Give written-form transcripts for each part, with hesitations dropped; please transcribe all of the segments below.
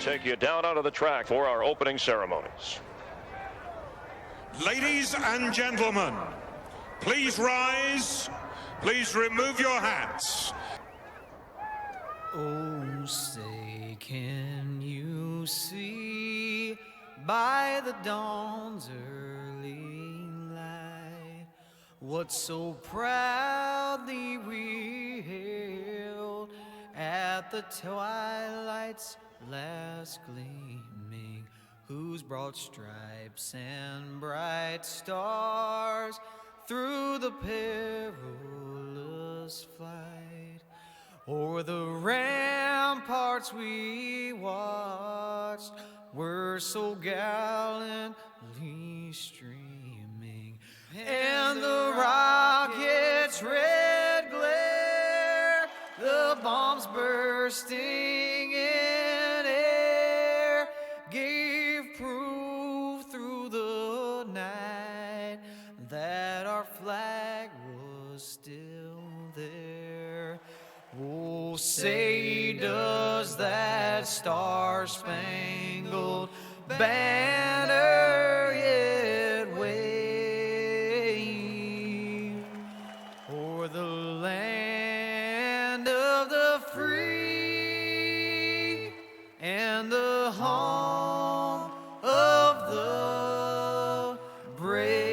take you down onto the track for our opening ceremonies. Ladies and gentlemen, please rise. Please remove your hats. Oh, say, can you see by the dawn's early light what so proudly we hailed at the twilight's last gleaming, whose broad stripes and bright stars through the perilous flight o'er the ramparts we watched were so gallantly streaming, and the rocket's red glare, the bombs bursting in air, gave proof through the night that our flag was still there. Oh, say, does that star-spangled banner yet wave o'er the land of the free and the home of the brave?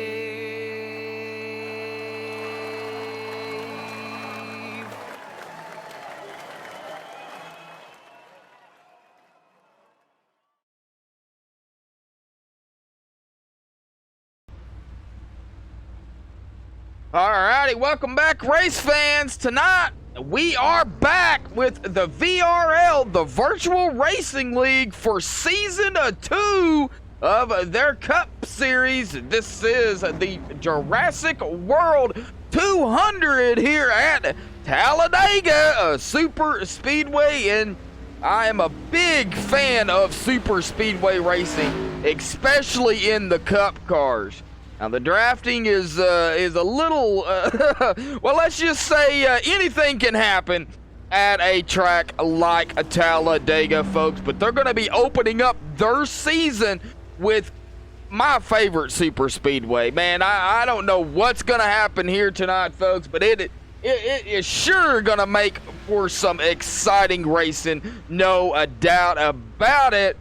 Alrighty, welcome back, race fans. Tonight, we are back with the VRL, the Virtual Racing League, for Season 2 of their Cup Series. This is the Jurassic World 200 here at Talladega Super Speedway, and I am a big fan of Super Speedway racing, especially in the Cup cars. Now, the drafting is a little, well, let's just say anything can happen at a track like a Talladega, folks. But they're going to be opening up their season with my favorite super speedway. Man, I don't know what's going to happen here tonight, folks, but it is sure going to make for some exciting racing, no doubt about it.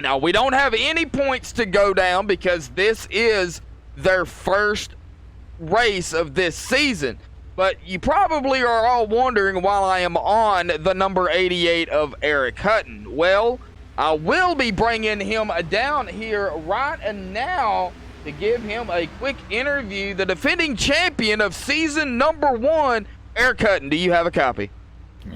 Now, we don't have any points to go down because this is their first race of this season. But you probably are all wondering why I am on the number 88 of Eric Hutton. Well, I will be bringing him down here right now to give him a quick interview. The defending champion of season number 1, Eric Hutton. Do you have a copy?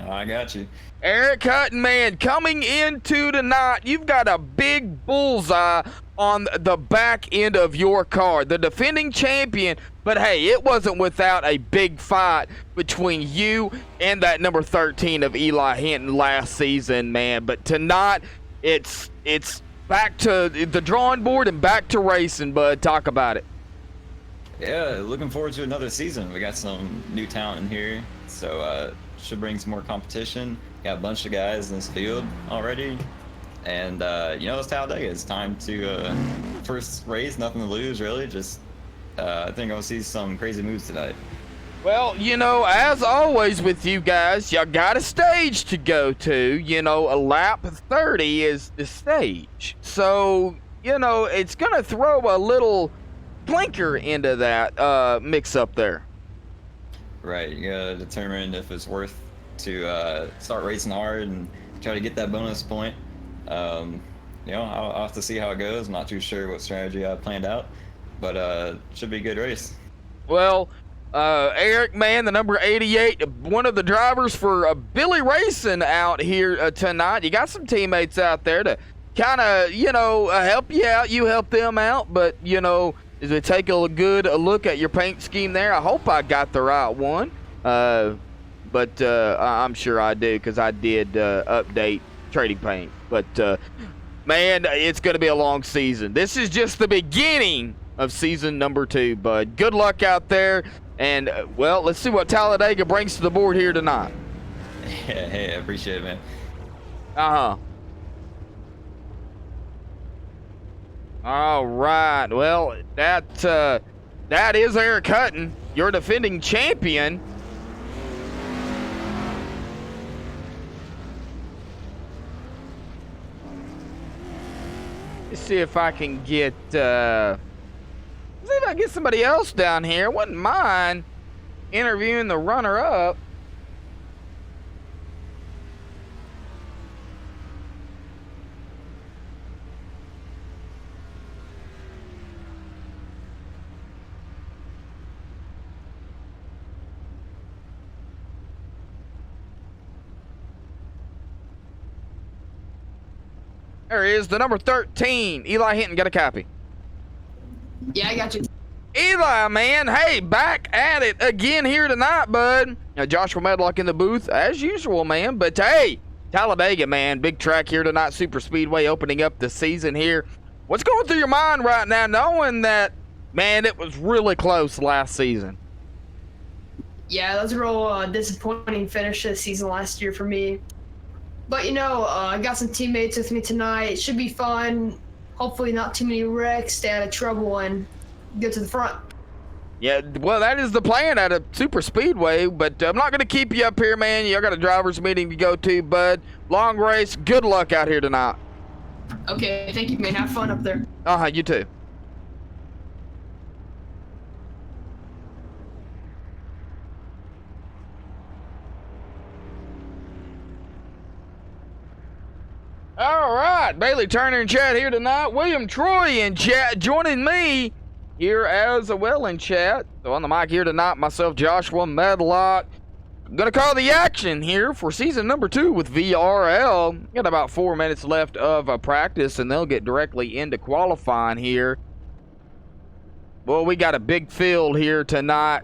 I got you. Eric Hutton, man, coming into tonight, you've got a big bullseye on the back end of your car. The defending champion, but hey, it wasn't without a big fight between you and that number 13 of Eli Hinton last season, man. But tonight, it's back to the drawing board and back to racing, bud. Talk about it. Yeah, looking forward to another season. We got some new talent in here, so should bring some more competition. Got a bunch of guys in this field already, and you know, it's Talladega. It's time to first race, nothing to lose, really. Just I think I'll see some crazy moves tonight. Well, you know, as always with you guys, y'all got a stage to go to. You know, a lap 30 is the stage, so you know it's gonna throw a little blinker into that mix up there. Right, you gotta determine if it's worth to start racing hard and try to get that bonus point. You know, I'll have to see how it goes. I'm not too sure what strategy I planned out, but should be a good race. Well, Eric, man, the number 88, one of the drivers for Billy Racing out here tonight. You got some teammates out there to kind of, you know, help you out. You help them out, but, you know, as we take a good look at your paint scheme there, I hope I got the right one. But I'm sure I do, because I did update trading paint. But, man, it's going to be a long season. This is just the beginning of season number 2, bud. Good luck out there. And, well, let's see what Talladega brings to the board here tonight. Yeah, hey, I appreciate it, man. Uh-huh. All right. Well, that is Eric Hutton, your defending champion. Let's see if I can get somebody else down here. Wouldn't mind interviewing the runner-up. There he is, the number 13, Eli Hinton. Got a copy? Yeah, I got you. Eli, man, hey, back at it again here tonight, bud. Now, Joshua Medlock in the booth, as usual, man. But, hey, Talladega, man, big track here tonight, Super Speedway opening up the season here. What's going through your mind right now, knowing that, man, it was really close last season? Yeah, that was a real disappointing finish this season last year for me. But, you know, I got some teammates with me tonight. It should be fun. Hopefully not too many wrecks, stay out of trouble, and get to the front. Yeah, well, that is the plan at a super speedway, but I'm not going to keep you up here, man. You got a driver's meeting to go to, bud. Long race. Good luck out here tonight. Okay, thank you, man. Have fun up there. You too. All right, Bailey Turner in chat here tonight. William Troy in chat joining me here as well in chat. So on the mic here tonight, myself, Joshua Medlock. I'm going to call the action here for season number 2 with VRL. Got about 4 minutes left of practice, and they'll get directly into qualifying here. Well, we got a big field here tonight.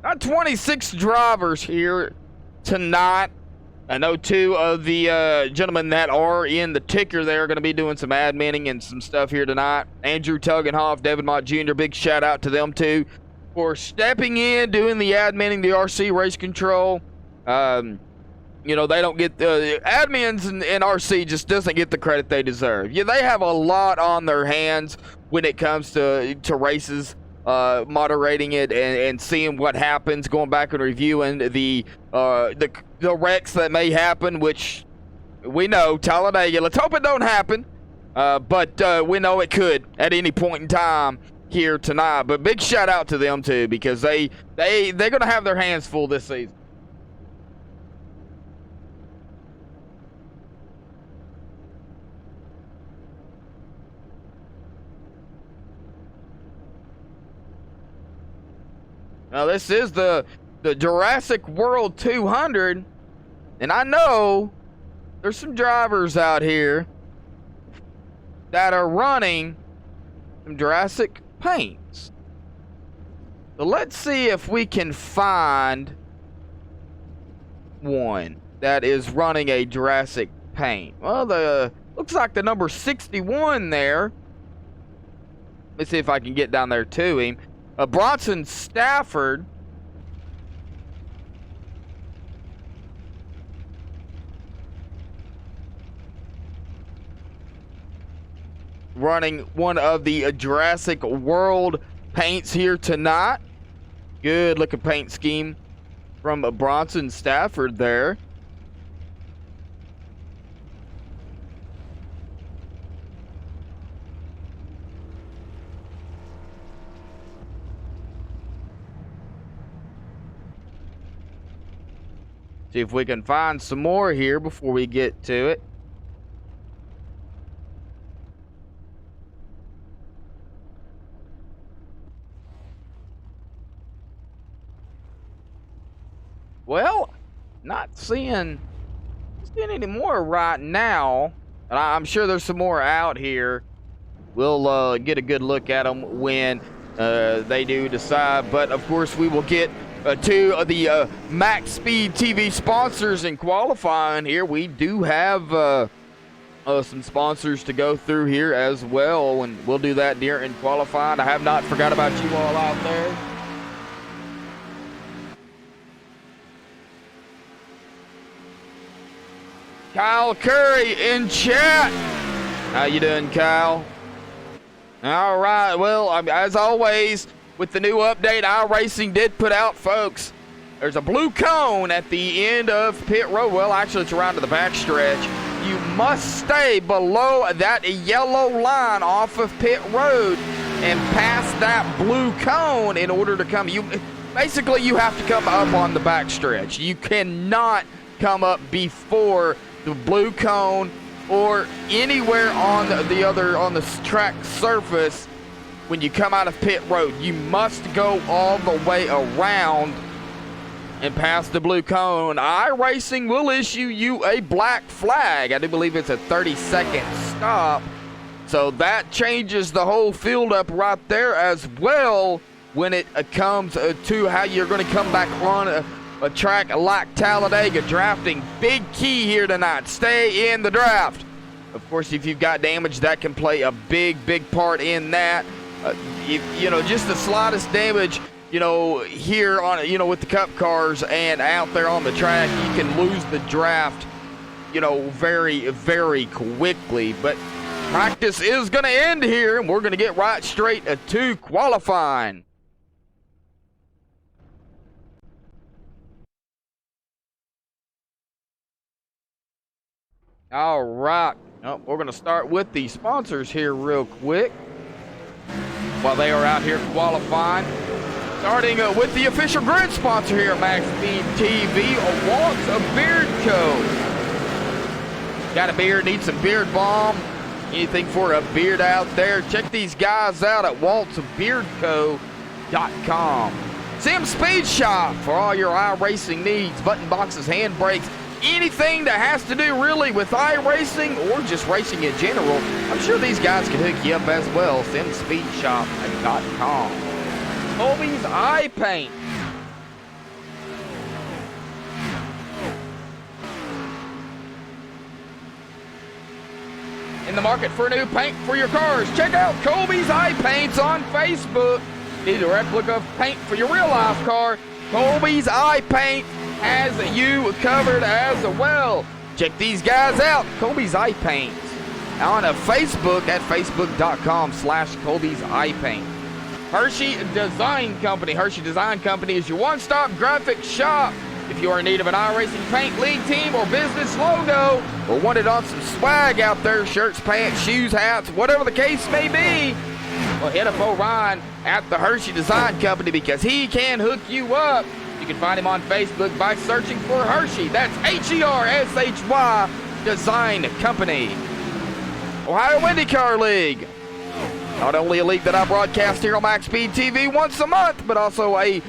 Got 26 drivers here tonight. I know 2 of the gentlemen that are in the ticker there are going to be doing some adminning and some stuff here tonight. Andrew Tuggenhoff, Devin Mott Jr., big shout out to them 2 for stepping in, doing the adminning, the RC race control. You know, they don't get the admins and RC just doesn't get the credit they deserve. Yeah, they have a lot on their hands when it comes to races. Moderating it and seeing what happens, going back and reviewing the wrecks that may happen, which we know Talladega. Let's hope it don't happen, but we know it could at any point in time here tonight. But big shout out to them too, because they're gonna have their hands full this season. Now, this is the Jurassic World 200, and I know there's some drivers out here that are running some Jurassic paints. So let's see if we can find one that is running a Jurassic paint. Well, looks like the number 61 there. Let's see if I can get down there to him. Bronson Stafford. Running one of the Jurassic World paints here tonight. Good looking paint scheme from Bronson Stafford there. See if we can find some more here before we get to it. Well, not seeing any more right now. And I'm sure there's some more out here. We'll get a good look at them when they do decide. But, of course, we will get to the MaxSpeedTV sponsors in qualifying here. We do have some sponsors to go through here as well, and we'll do that during qualifying. I have not forgot about you all out there. Kyle Curry in chat. How you doing, Kyle? All right, well, as always, with the new update iRacing did put out, folks, there's a blue cone at the end of pit road. Well, actually, it's around to the backstretch. You must stay below that yellow line off of pit road and pass that blue cone in order to come. Basically, you have to come up on the backstretch. You cannot come up before the blue cone or anywhere on the track surface when you come out of pit road. You must go all the way around and pass the blue cone. iRacing will issue you a black flag. I do believe it's a 30-second stop. So that changes the whole field up right there as well when it comes to how you're going to come back on a track like Talladega drafting. Big key here tonight. Stay in the draft. Of course, if you've got damage, that can play a big part in that. Just the slightest damage, here on, with the cup cars and out there on the track, you can lose the draft, very, very quickly. But practice is going to end here, and we're going to get right straight to qualifying. All right. We're going to start with the sponsors here real quick while they are out here qualifying. Starting with the official grid sponsor here at MaxSpeedTV, Walt's Beard Co. Got a beard, need some beard balm, anything for a beard out there, check these guys out at waltsbeardco.com. Sim Speed Shop for all your iRacing needs, button boxes, handbrakes, anything that has to do really with iRacing or just racing in general. I'm sure these guys can hook you up as well. SimSpeedShop.com. Colby's Eye Paint. In the market for new paint for your cars? Check out Colby's Eye Paints on Facebook. Need a replica of paint for your real life car? Colby's Eye Paint has you covered as well. Check these guys out, Colby's Eye Paint, on Facebook at facebook.com/Colby's Eye Paint. Hershey Design Company. Hershey Design Company is your one-stop graphic shop. If you are in need of an iRacing paint, league team, or business logo, or wanted on some swag out there, shirts, pants, shoes, hats, whatever the case may be, well, hit up Orion at the Hershey Design Company because he can hook you up. You can find him on Facebook by searching for Hershey. That's HERSHY Design Company. Ohio IndyCar League. Not only a league that I broadcast here on MaxSpeedTV once a month, but also a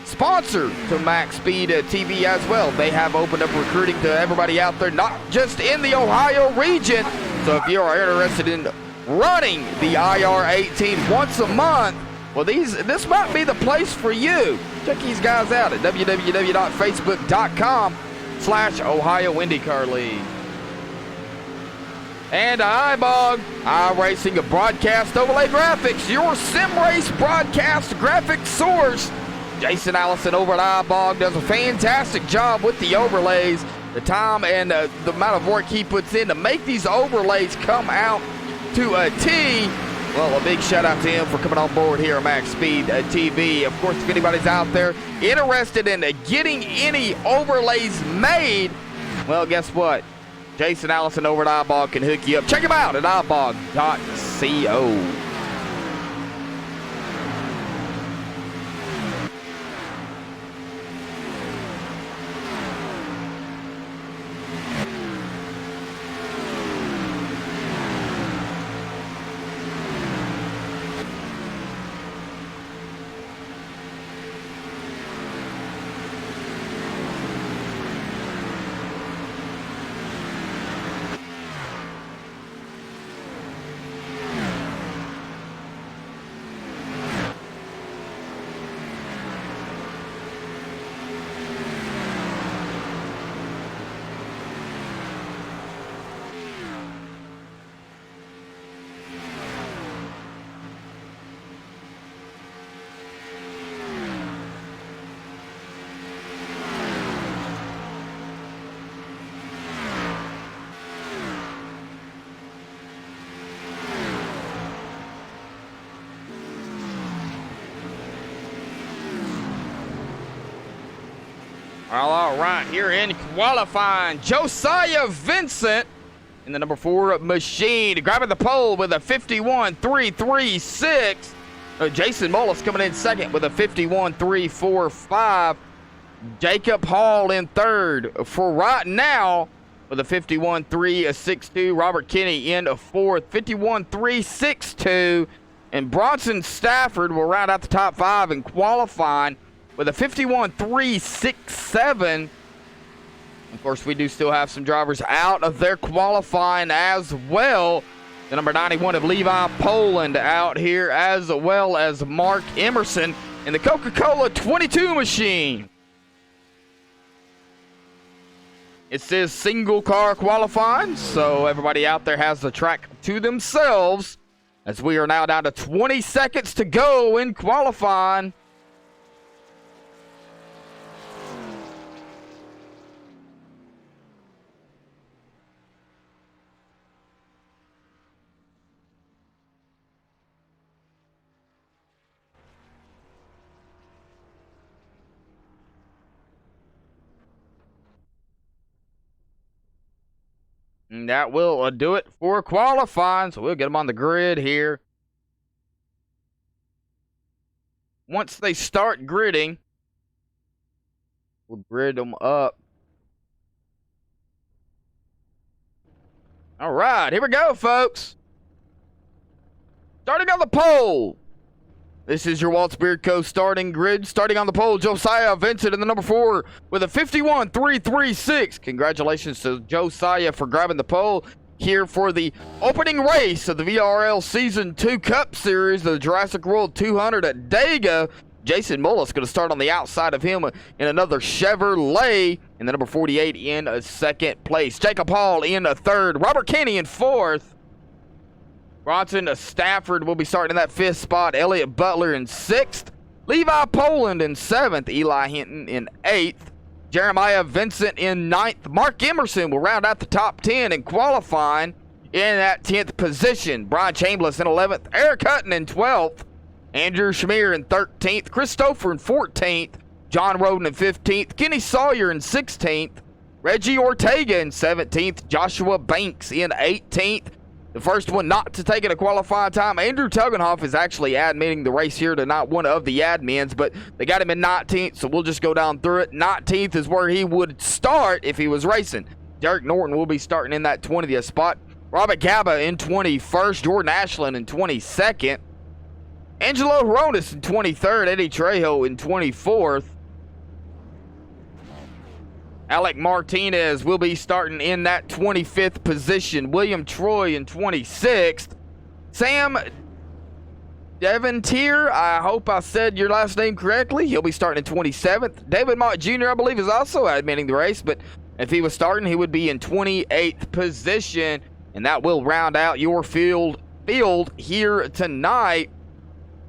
sponsor to MaxSpeedTV as well. They have opened up recruiting to everybody out there, not just in the Ohio region. So if you are interested in running the IR18 once a month, well, this might be the place for you. Check these guys out at www.facebook.com/Ohio IndyCar League. And iBog, iRacing Broadcast Overlay Graphics, your sim race broadcast graphic source. Jason Allison over at iBog does a fantastic job with the overlays. The time and the amount of work he puts in to make these overlays come out to a T. Well, a big shout out to him for coming on board here at MaxSpeedTV. Of course, if anybody's out there interested in getting any overlays made, well, guess what? Jason Allison over at iBog can hook you up. Check him out at ibog.co. All right, here in qualifying, Josiah Vincent in the number 4 machine, grabbing the pole with a 51.336. Jason Mullis coming in second with a 51.345. Jacob Hall in third for right now with a 51.362. Robert Kinney in fourth, 51.362. And Bronson Stafford will round out the top 5 in qualifying with a 51.367. Of course, we do still have some drivers out of their qualifying as well. The number 91 of Levi Poland out here, as well as Mark Emerson in the Coca-Cola 22 machine. It says single car qualifying, so everybody out there has the track to themselves, as we are now down to 20 seconds to go in qualifying. And that will do it for qualifying, so we'll get them on the grid here. Once they start gridding, we'll grid them up. All right, here we go, folks. Starting on the pole. This is your Waltz Beard Co. starting grid. Starting on the pole, Josiah Vincent in the number 4 with a 51.336. Congratulations to Josiah for grabbing the pole here for the opening race of the VRL Season 2 Cup Series, the Jurassic World 200 at Dega. Jason Mullis going to start on the outside of him in another Chevrolet in the number 48 in second place. Jacob Hall in third. Robert Kinney in fourth. Bronson Stafford will be starting in that 5th spot. Elliott Butler in 6th. Levi Poland in 7th. Eli Hinton in 8th. Jeremiah Vincent in 9th. Mark Emerson will round out the top 10 in qualifying in that 10th position. Brian Chambliss in 11th. Eric Hutton in 12th. Andrew Shamir in 13th. Christopher in 14th. John Roden in 15th. Kenny Sawyer in 16th. Reggie Ortega in 17th. Joshua Banks in 18th. The first one not to take it a qualifying time. Andrew Tugendhoff is actually admitting the race here to not one of the admins, but they got him in 19th, so we'll just go down through it. 19th is where he would start if he was racing. Derek Norton will be starting in that 20th spot. Robert Gaba in 21st. Jordan Ashland in 22nd. Angelo Hronis in 23rd. Eddie Trejo in 24th. Alec Martinez will be starting in that 25th position. William Troy in 26th. Sam Devontier, I hope I said your last name correctly. He'll be starting in 27th. David Mott Jr., I believe, is also admitting the race, but if he was starting, he would be in 28th position, and that will round out your field here tonight.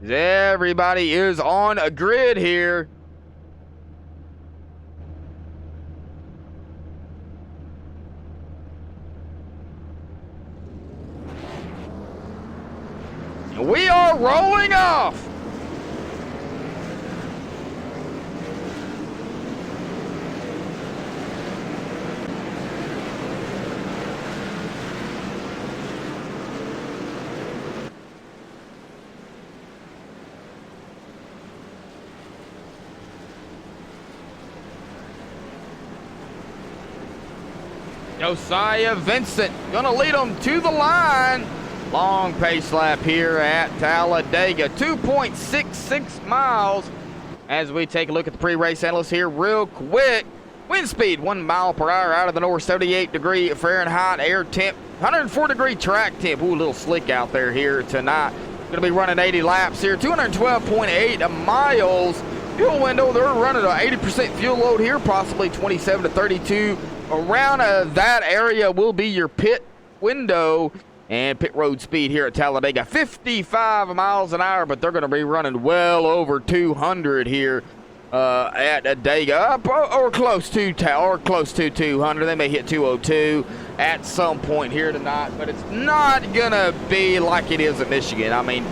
Everybody is on a grid here. We are rolling off. Josiah Vincent gonna lead them to the line. Long pace lap here at Talladega, 2.66 miles. As we take a look at the pre-race analysts here real quick. Wind speed 1 mile per hour out of the north, 78 Fahrenheit air temp, 104 track temp. Ooh, a little slick out there here tonight. Gonna be running 80 laps here, 212.8 miles. Fuel window, they're running an 80% fuel load here, possibly 27 to 32. Around that area will be your pit window. And pit road speed here at Talladega, 55 miles an hour, but they're going to be running well over 200 here at Dega, or close to 200. They may hit 202 at some point here tonight, but it's not going to be like it is at Michigan. I mean,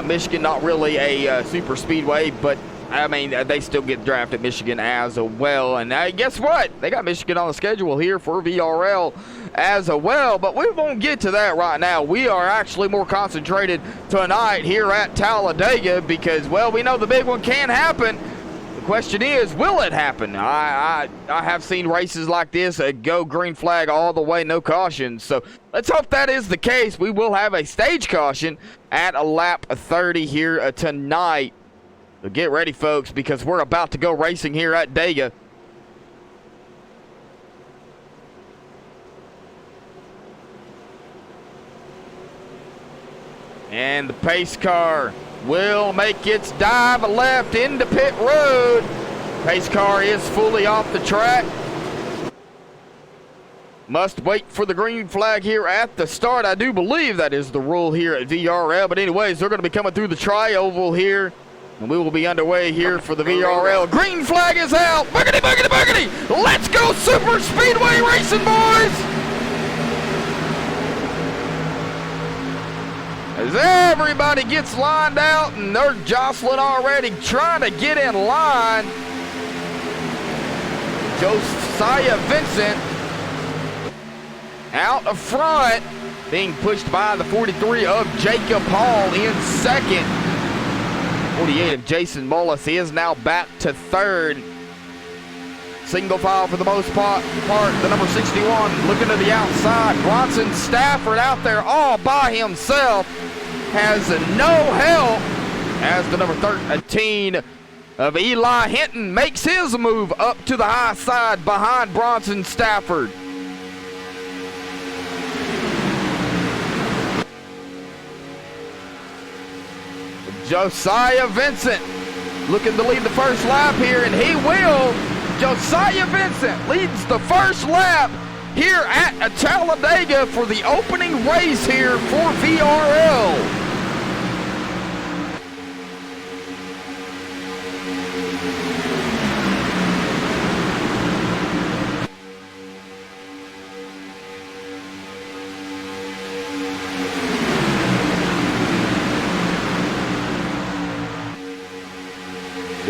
Michigan not really a super speedway, but I mean, they still get drafted Michigan as well. And guess what? They got Michigan on the schedule here for VRL as well. But we won't get to that right now. We are actually more concentrated tonight here at Talladega because, well, we know the big one can happen. The question is, will it happen? I have seen races like this go green flag all the way, no caution. So let's hope that is the case. We will have a stage caution at a lap 30 here tonight. So get ready, folks, because we're about to go racing here at Dega. And the pace car will make its dive left into pit road. Pace car is fully off the track. Must wait for the green flag here at the start. I do believe that is the rule here at VRL. But anyways, they're going to be coming through the tri-oval here. And we will be underway here for the VRL. Green flag is out. Boogity, boogity, boogity. Let's go super speedway racing, boys. As everybody gets lined out and they're jostling already, trying to get in line. Josiah Vincent out of front, being pushed by the 43 of Jacob Hall in second. 48 of Jason Mullis is now back to third. Single file for the most part. The number 61 looking to the outside. Bronson Stafford out there all by himself. Has no help as the number 13 of Eli Hinton makes his move up to the high side behind Bronson Stafford. Josiah Vincent looking to lead the first lap here, and he will. Josiah Vincent leads the first lap here at Talladega for the opening race here for VRL.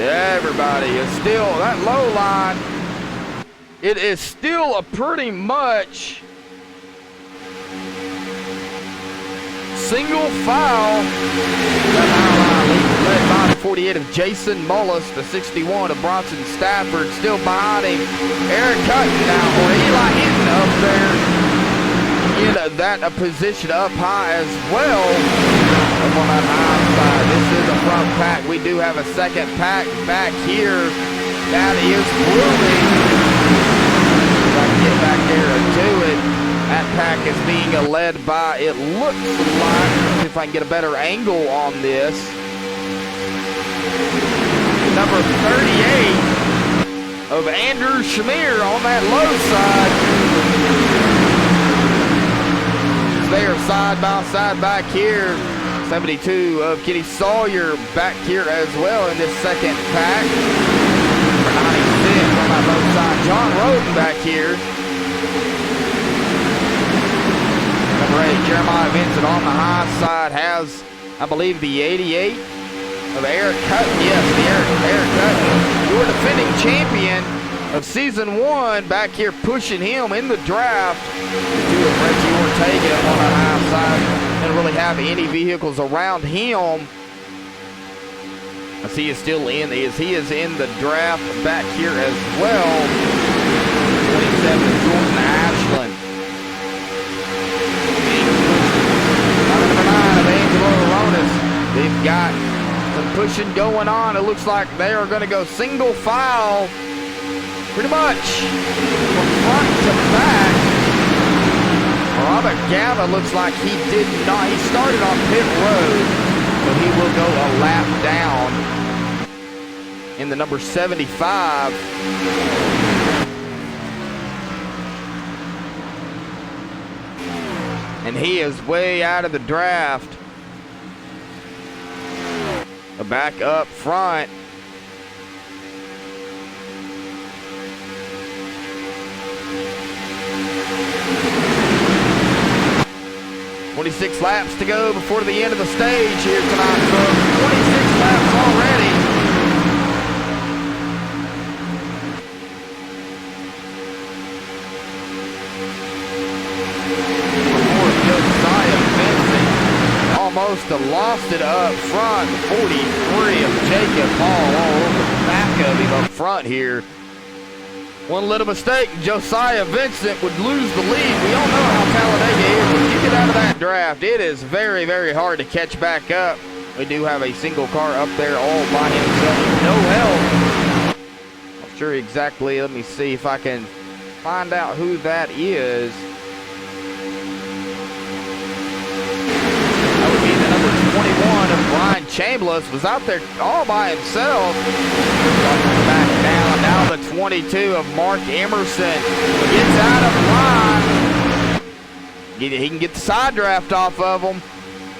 Everybody is still, that low line, it is still a pretty much single file. Led by the 48 of Jason Mullis, the 61 of Bronson Stafford, still behind him. Eric Hutton now, or Eli Hinton up there in that position up high as well. Up on that high side. This is a front pack. We do have a second pack back here. That is moving. If I can get back there to it. That pack is being led by, it looks like, if I can get a better angle on this, number 38 of Andrew Shamir on that low side. They are side by side back here. 72 of Kitty Sawyer back here as well in this second pack. Number 96 on that low side. John Roden back here. Number 8, Jeremiah Vincent on the high side has, I believe, the 88 of Eric Hutton. Yes, the Eric Hutton, your defending champion of season 1, back here pushing him in the draft. To Reggie Ortega on the high side. Didn't really have any vehicles around him. As he is still in, he is in the draft back here as well. 27 Jordan Ashland. Number 9 of Angelo Aronis. They've got some pushing going on. It looks like they are going to go single file pretty much from front to back. Robert Gava looks like he did not. He started on pit road, so he will go a lap down in the number 75. And he is way out of the draft. Back up front. .26 laps to go before the end of the stage here tonight, folks. 26 laps already. 43 of Jacob Hall all over the back of him up front here. One little mistake, Josiah Vincent would lose the lead. We all know how Talladega is. When you get out of that draft, it is very, very hard to catch back up. We do have a single car up there all by himself. No help. Not sure exactly. Let me see if I can find out who that is. That would be the number 21 of Brian Chambliss. Was out there all by himself. Back down. Now the 22 of Mark Emerson gets out of line. He can get the side draft off of him.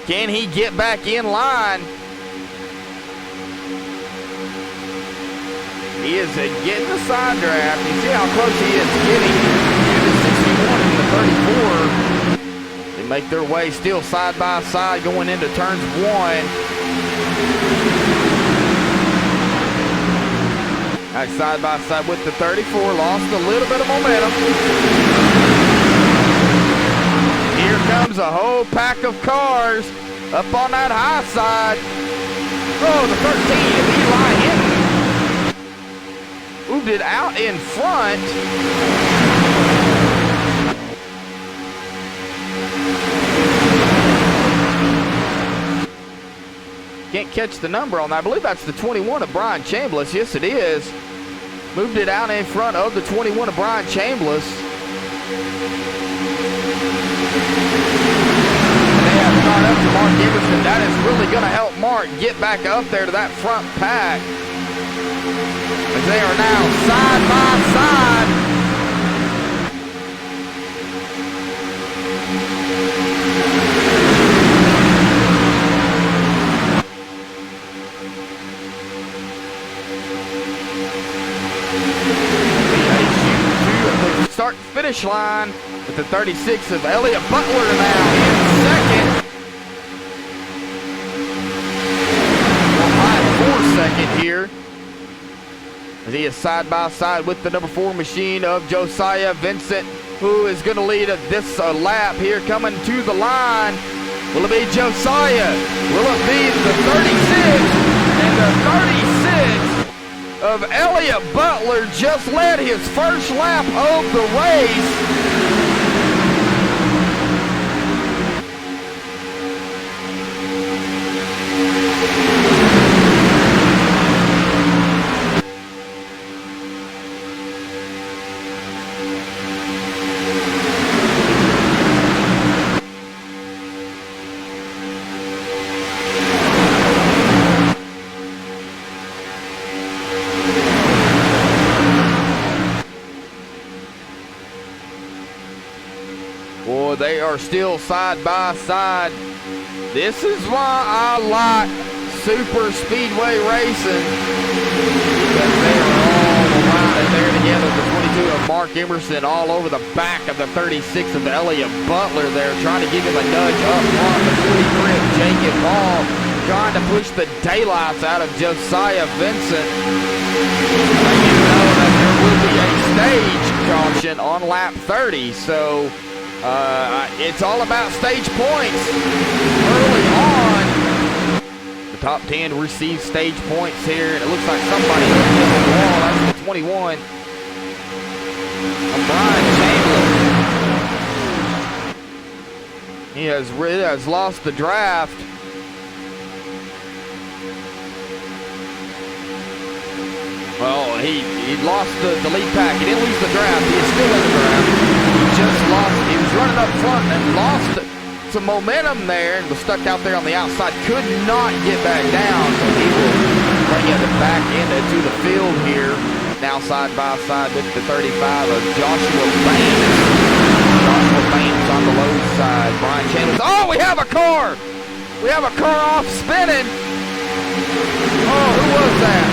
Can he get back in line? He is getting the side draft. You see how close he is getting to the 61 and the 34. They make their way still side by side going into turns 1. Side by side with the 34, lost a little bit of momentum. Here comes a whole pack of cars up on that high side. Oh, the 13 of Eli Hinton moved it out in front. Can't catch the number on that. I believe that's the 21 of Brian Chambliss. Yes, it is. Moved it out in front of the 21 of Brian Chambliss. They have caught up to Mark Emerson. That is really going to help Mark get back up there to that front pack. As they are now side by side. Start finish line with the 36 of Elliott Butler now in second. For second here. As he is side by side with the number 4 machine of Josiah Vincent, who is going to lead this lap here coming to the line. Will it be Josiah? Will it be the 36 and the 36? Of Elliott Butler just led his first lap of the race. Boy, they are still side by side. This is why I like super speedway racing. Because they are all right there together. The 22 of Mark Emerson all over the back of the 36 of Elliott Butler there, trying to give him a nudge up front. The 23 of Jacob Hall trying to push the daylights out of Josiah Vincent. You know that there will be a stage caution on lap 30, so it's all about stage points early on. The top 10 receive stage points here, and it looks like somebody hit the wall. That's the 21 of Brian Chambliss. He has lost the draft. Well, he lost the lead pack. He didn't lose the draft. He is still in the draft. He was running up front and lost some momentum there and was stuck out there on the outside. Could not get back down, so he will bring it back into the field here. Now side by side with the 35 of Joshua Baines. Joshua Baines on the low side. Brian Chambliss. Oh, we have a car! We have a car off spinning. Oh, who was that?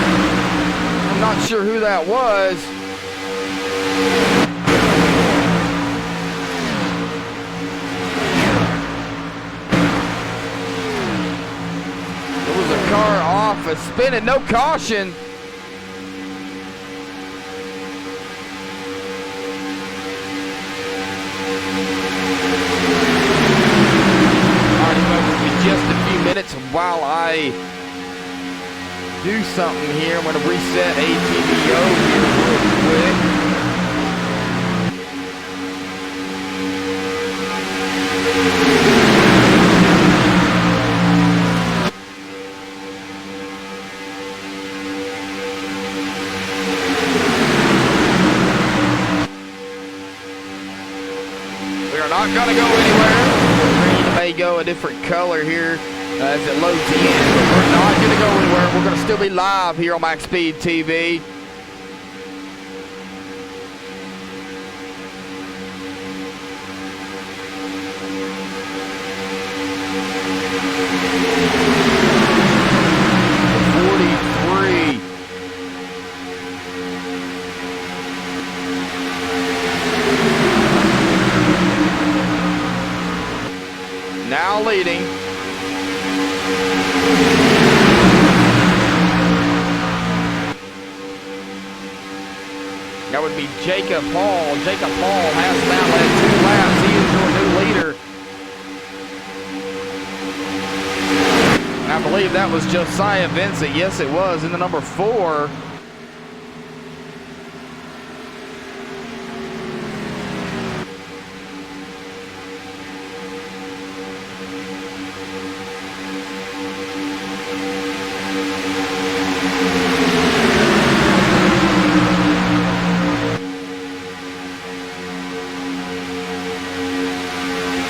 I'm not sure who that was. Car off a spinning, no caution. Alright, folks, in just a few minutes while I do something here. I'm going to reset ATVO here real quick. We are not going to go anywhere. The green may go a different color here as it loads in, but we're not going to go anywhere. We're going to still be live here on MaxSpeedTV. Now leading. That would be Jacob Hall. Jacob Hall has now led 2 laps. He is your new leader. And I believe that was Josiah Vincent. Yes, it was, in the number 4.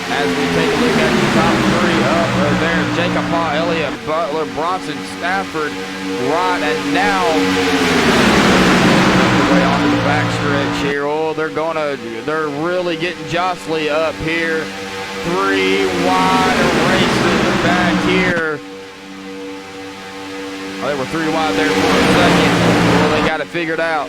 As we take a look at the top 3 up there, Jacob Hall, Elliott Butler, Bronson Stafford, right, and now way onto the backstretch here. Oh, they're really getting jostly up here. 3 wide racing back here. Oh, they were 3 wide there for a second. Well, they got it figured out.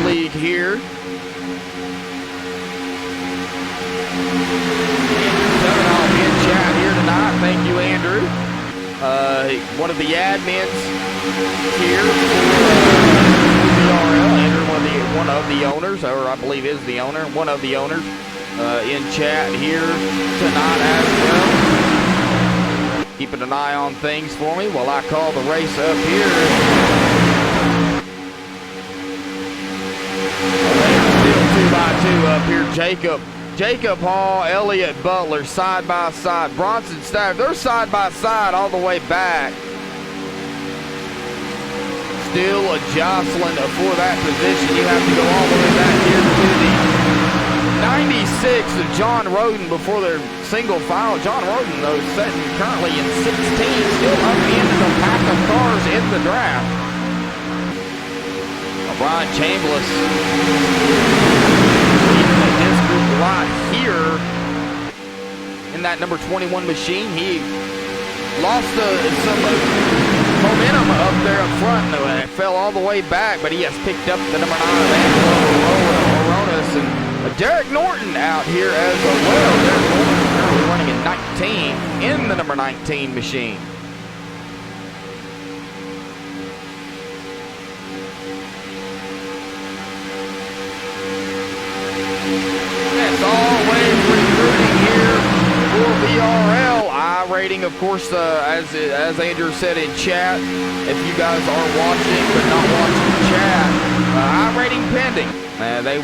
League here. Andrew I'll be in chat here tonight. Thank you, Andrew. One of the admins here for VRL. Andrew, one of the owners, or I believe is the owner, one of the owners, in chat here tonight as well. Keeping an eye on things for me while I call the race up here. Still 2x2 up here. Jacob Hall, Elliott Butler side by side. Bronson Stafford, they're side by side all the way back. Still a jostling for that position. You have to go all the way back here to the 96 of John Roden before their single file. John Roden, though, sitting currently in 16, still up into the pack of cars in the draft. Brian Chambliss leading this group right here in that number 21 machine. He lost some momentum up there up front. It fell all the way back, but he has picked up the number 9 of Angelo Oronis, and Derek Norton out here as well. Derek Norton currently running in 19 in the number 19 machine. That's always recruiting here for VRL. I-rating, of course, as Andrew said in chat, if you guys are watching but not watching chat, I-rating pending. They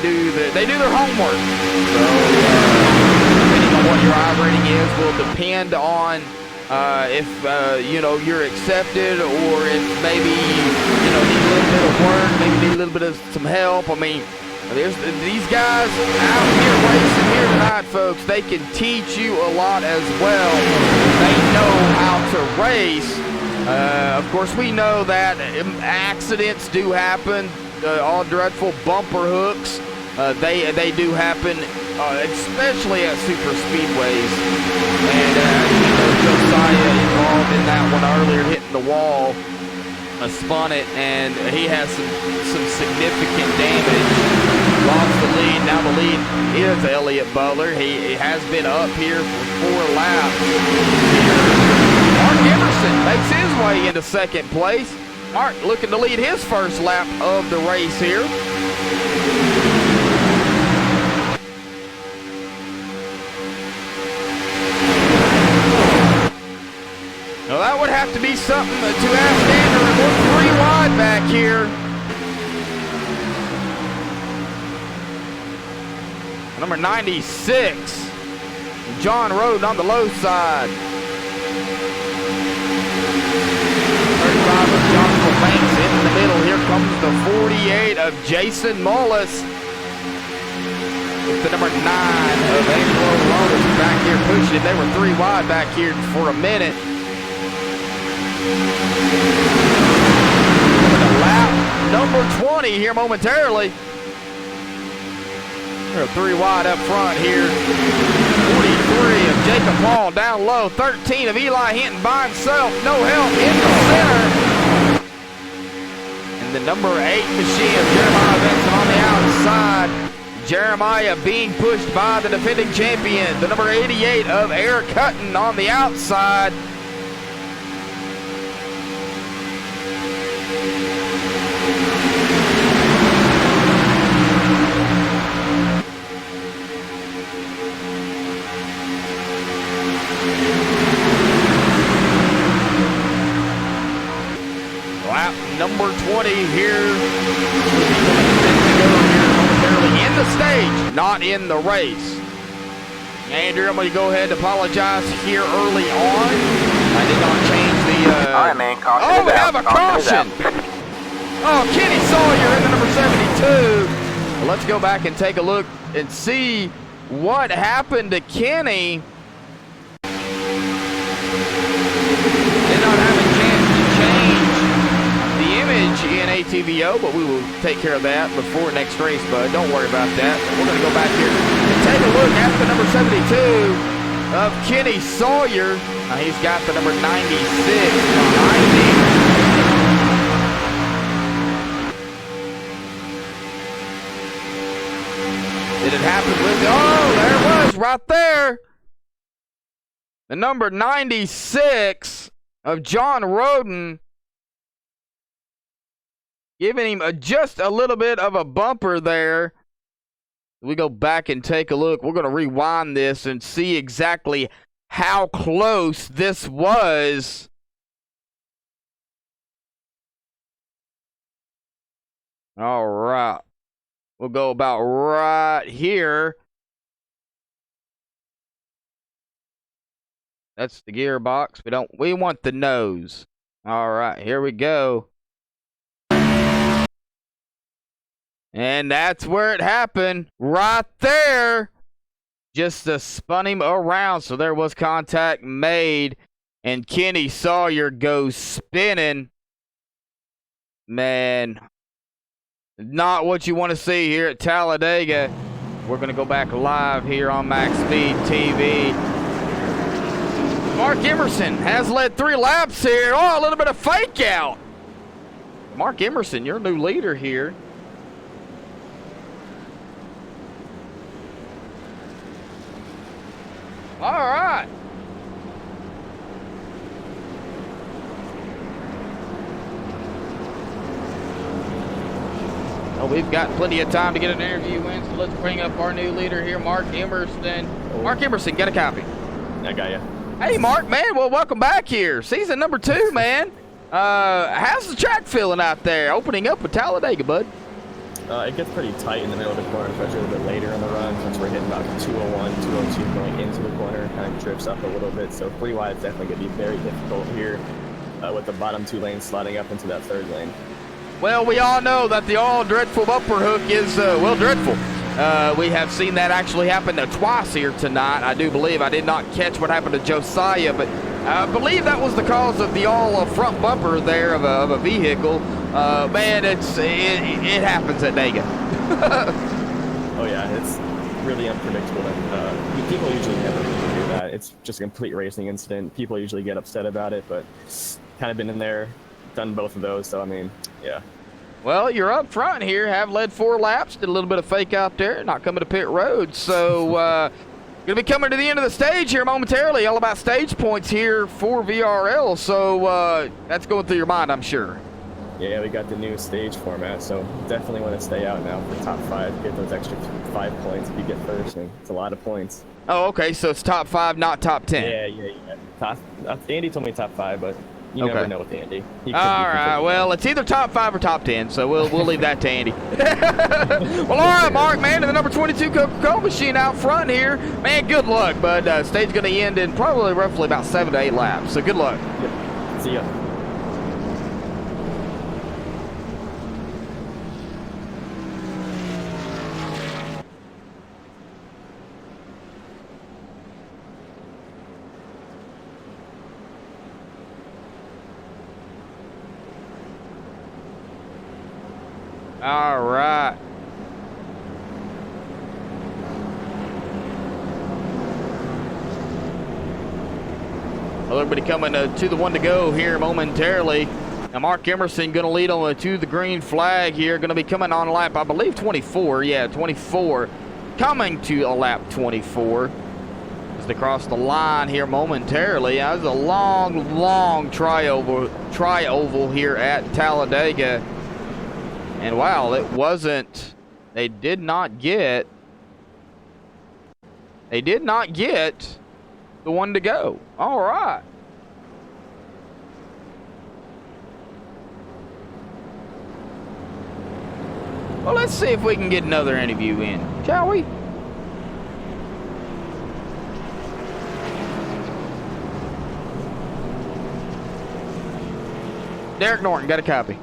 do their homework. So depending on what your I-rating is will depend on if you're accepted, or if maybe need a little bit of work, maybe need a little bit of some help. I mean, there's these guys out here racing here tonight, folks. They can teach you a lot as well. They know how to race. Of course, we know that accidents do happen. All dreadful bumper hooks. They do happen, especially at super speedways. And Josiah involved in that one earlier, hitting the wall, spun it, and he has some significant damage. lost the lead. Now the lead is Elliott Butler. He has been up here for 4 laps. Mark Emerson makes his way into second place. Mark looking to lead his first lap of the race here. Now that would have to be something to ask Andrew. We're 3 wide back here. Number 96, John Roden on the low side. 35 of Jonathan Banks in the middle. Here comes the 48 of Jason Mullis. With the number 9 of Angelo Lotus back here pushing it. They were 3 wide back here for a minute. Lap number 20 here momentarily. They're 3 wide up front here. 43 of Jacob Paul down low. 13 of Eli Hinton by himself. No help in the center. And the number 8 machine of Jeremiah Benson on the outside. Jeremiah being pushed by the defending champion. The number 88 of Eric Hutton on the outside. Lap number 20 here. In the stage, not in the race. Andrew, I'm going to go ahead and apologize here early on. I did not change the... All right, man. Caution oh, we have a caution. Oh, Kenny Sawyer in the number 72. Well, let's go back and take a look and see what happened to Kenny. Did not have a chance to change the image in ATVO, but we will take care of that before next race, bud. Don't worry about that. We're going to go back here and take a look at the number 72 of Kenny Sawyer. He's got the number 96 behind him. Did it happen with... Oh, there it was right there. The number 96 of John Roden, giving him just a little bit of a bumper there. We go back and take a look. We're going to rewind this and see exactly how close this was. All right. We'll go about right here. That's the gearbox. We want the nose. All right, here we go. And that's where it happened. Right there. Just spun him around. So there was contact made. And Kenny Sawyer goes spinning. Man. Not what you want to see here at Talladega. We're going to go back live here on MaxSpeedTV. Mark Emerson has led 3 laps here. Oh, a little bit of fake out. Mark Emerson, your new leader here. All right. Well, we've got plenty of time to get an interview in, so let's bring up our new leader here, Mark Emerson. Mark Emerson, get a copy. I got you. Hey, Mark, man. Well, welcome back here. Season number 2, man. How's the track feeling out there? Opening up with Talladega, bud. It gets pretty tight in the middle of the corner, especially a little bit later in the run, since we're hitting about 201, 202 going into the corner. Kind of trips up a little bit, so 3 wide is definitely going to be very difficult here with the bottom 2 lanes sliding up into that 3rd lane. Well, we all know that the all-dreadful bumper hook is, well, dreadful. We have seen that actually happen twice here tonight. I do believe. I did not catch what happened to Josiah, but I believe that was the cause of the all-front bumper there of a vehicle. Man, it happens at Dega. Oh, yeah, it's really unpredictable. And people usually never do that. It's just a complete racing incident. People usually get upset about it, but kind of been in there, done both of those, so I mean, yeah. Well, you're up front here. Have led 4 laps. Did a little bit of fake out there. Not coming to pit road. So, going to be coming to the end of the stage here momentarily. All about stage points here for VRL. So, that's going through your mind, I'm sure. Yeah, we got the new stage format, so definitely want to stay out now for top 5. Get those extra 5 points if you get first. And it's a lot of points. Oh, okay. So it's top 5, not top 10. Yeah. Andy told me top 5, but you never know with Andy. All right. Well, it's either top 5 or top 10, so we'll leave that to Andy. Well, all right, Mark, man, to the number 22 Coca-Cola machine out front here. Man, good luck, bud. Stage going to end in probably roughly about 7 to 8 laps, so good luck. Yep. See ya. All right. Well, everybody coming to the one to go here momentarily. Now, Mark Emerson going to lead on to the green flag here. Going to be coming on lap, I believe, 24. Yeah, 24. Coming to a lap 24. As they cross the line here momentarily. That was a long tri-oval here at Talladega. And wow, it wasn't, they did not get the one to go. All right. Well, let's see if we can get another interview in, shall we? Derek Norton, got a copy.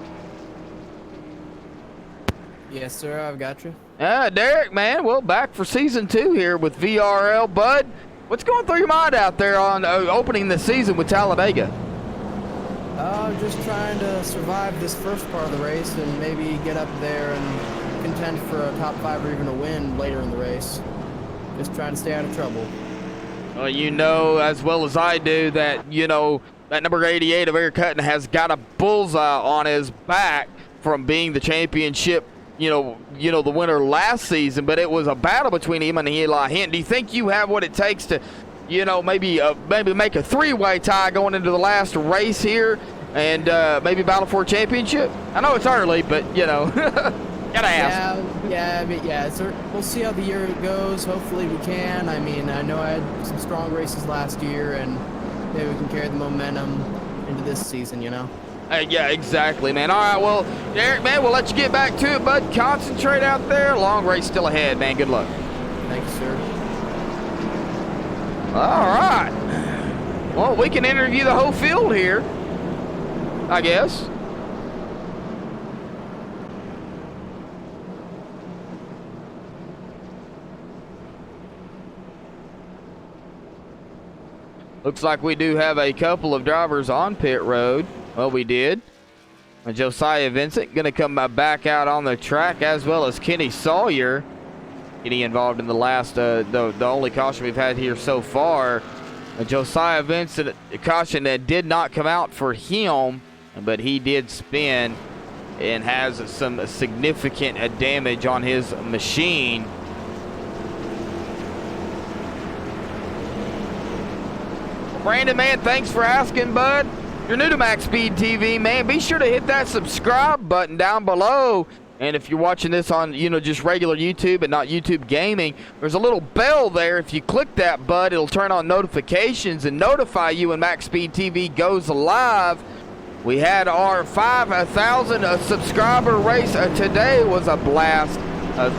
Yes, sir, I've got you. Derek, man, well, back for season 2 here with VRL. Bud, what's going through your mind out there on opening the season with Talladega? Just trying to survive this first part of the race and maybe get up there and contend for a top 5 or even a win later in the race. Just trying to stay out of trouble. Well, you know as well as I do that, that number 88 of Eric Hutton has got a bullseye on his back from being the championship the winner last season, but it was a battle between him and Eli Hinton. Do you think you have what it takes to, maybe make a 3-way tie going into the last race here and maybe battle for a championship? I know it's early, but, gotta ask. We'll see how the year goes. Hopefully we can. I mean, I know I had some strong races last year, and maybe we can carry the momentum into this season, Yeah, exactly, man. All right, well, Derek, man, we'll let you get back to it, bud. Concentrate out there. Long race still ahead, man. Good luck. Thank you, sir. All right. Well, we can interview the whole field here, I guess. Looks like we do have a couple of drivers on pit road. Well, we did. Josiah Vincent going to come back out on the track, as well as Kenny Sawyer. Kenny involved in the last, the only caution we've had here so far. Josiah Vincent, a caution that did not come out for him, but he did spin and has some significant damage on his machine. Brandon, man, thanks for asking, bud. If you're new to MaxSpeedTV, man, be sure to hit that subscribe button down below. And if you're watching this on, just regular YouTube and not YouTube Gaming, there's a little bell there. If you click that, bud, it'll turn on notifications and notify you when MaxSpeedTV goes live. We had our 5,000 subscriber race today. Was a blast.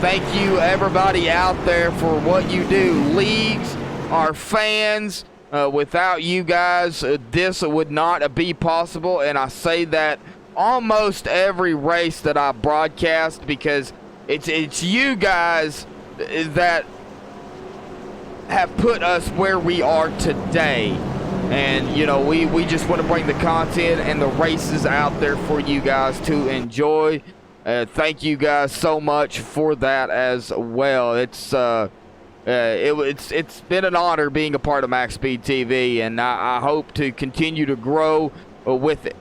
Thank you, everybody out there, for what you do. Leagues, our fans. Without you guys, this would not be possible, and I say that almost every race that I broadcast, because it's you guys that have put us where we are today. And, we just want to bring the content and the races out there for you guys to enjoy. Thank you guys so much for that as well. It's been an honor being a part of MaxSpeedTV, and I hope to continue to grow with it.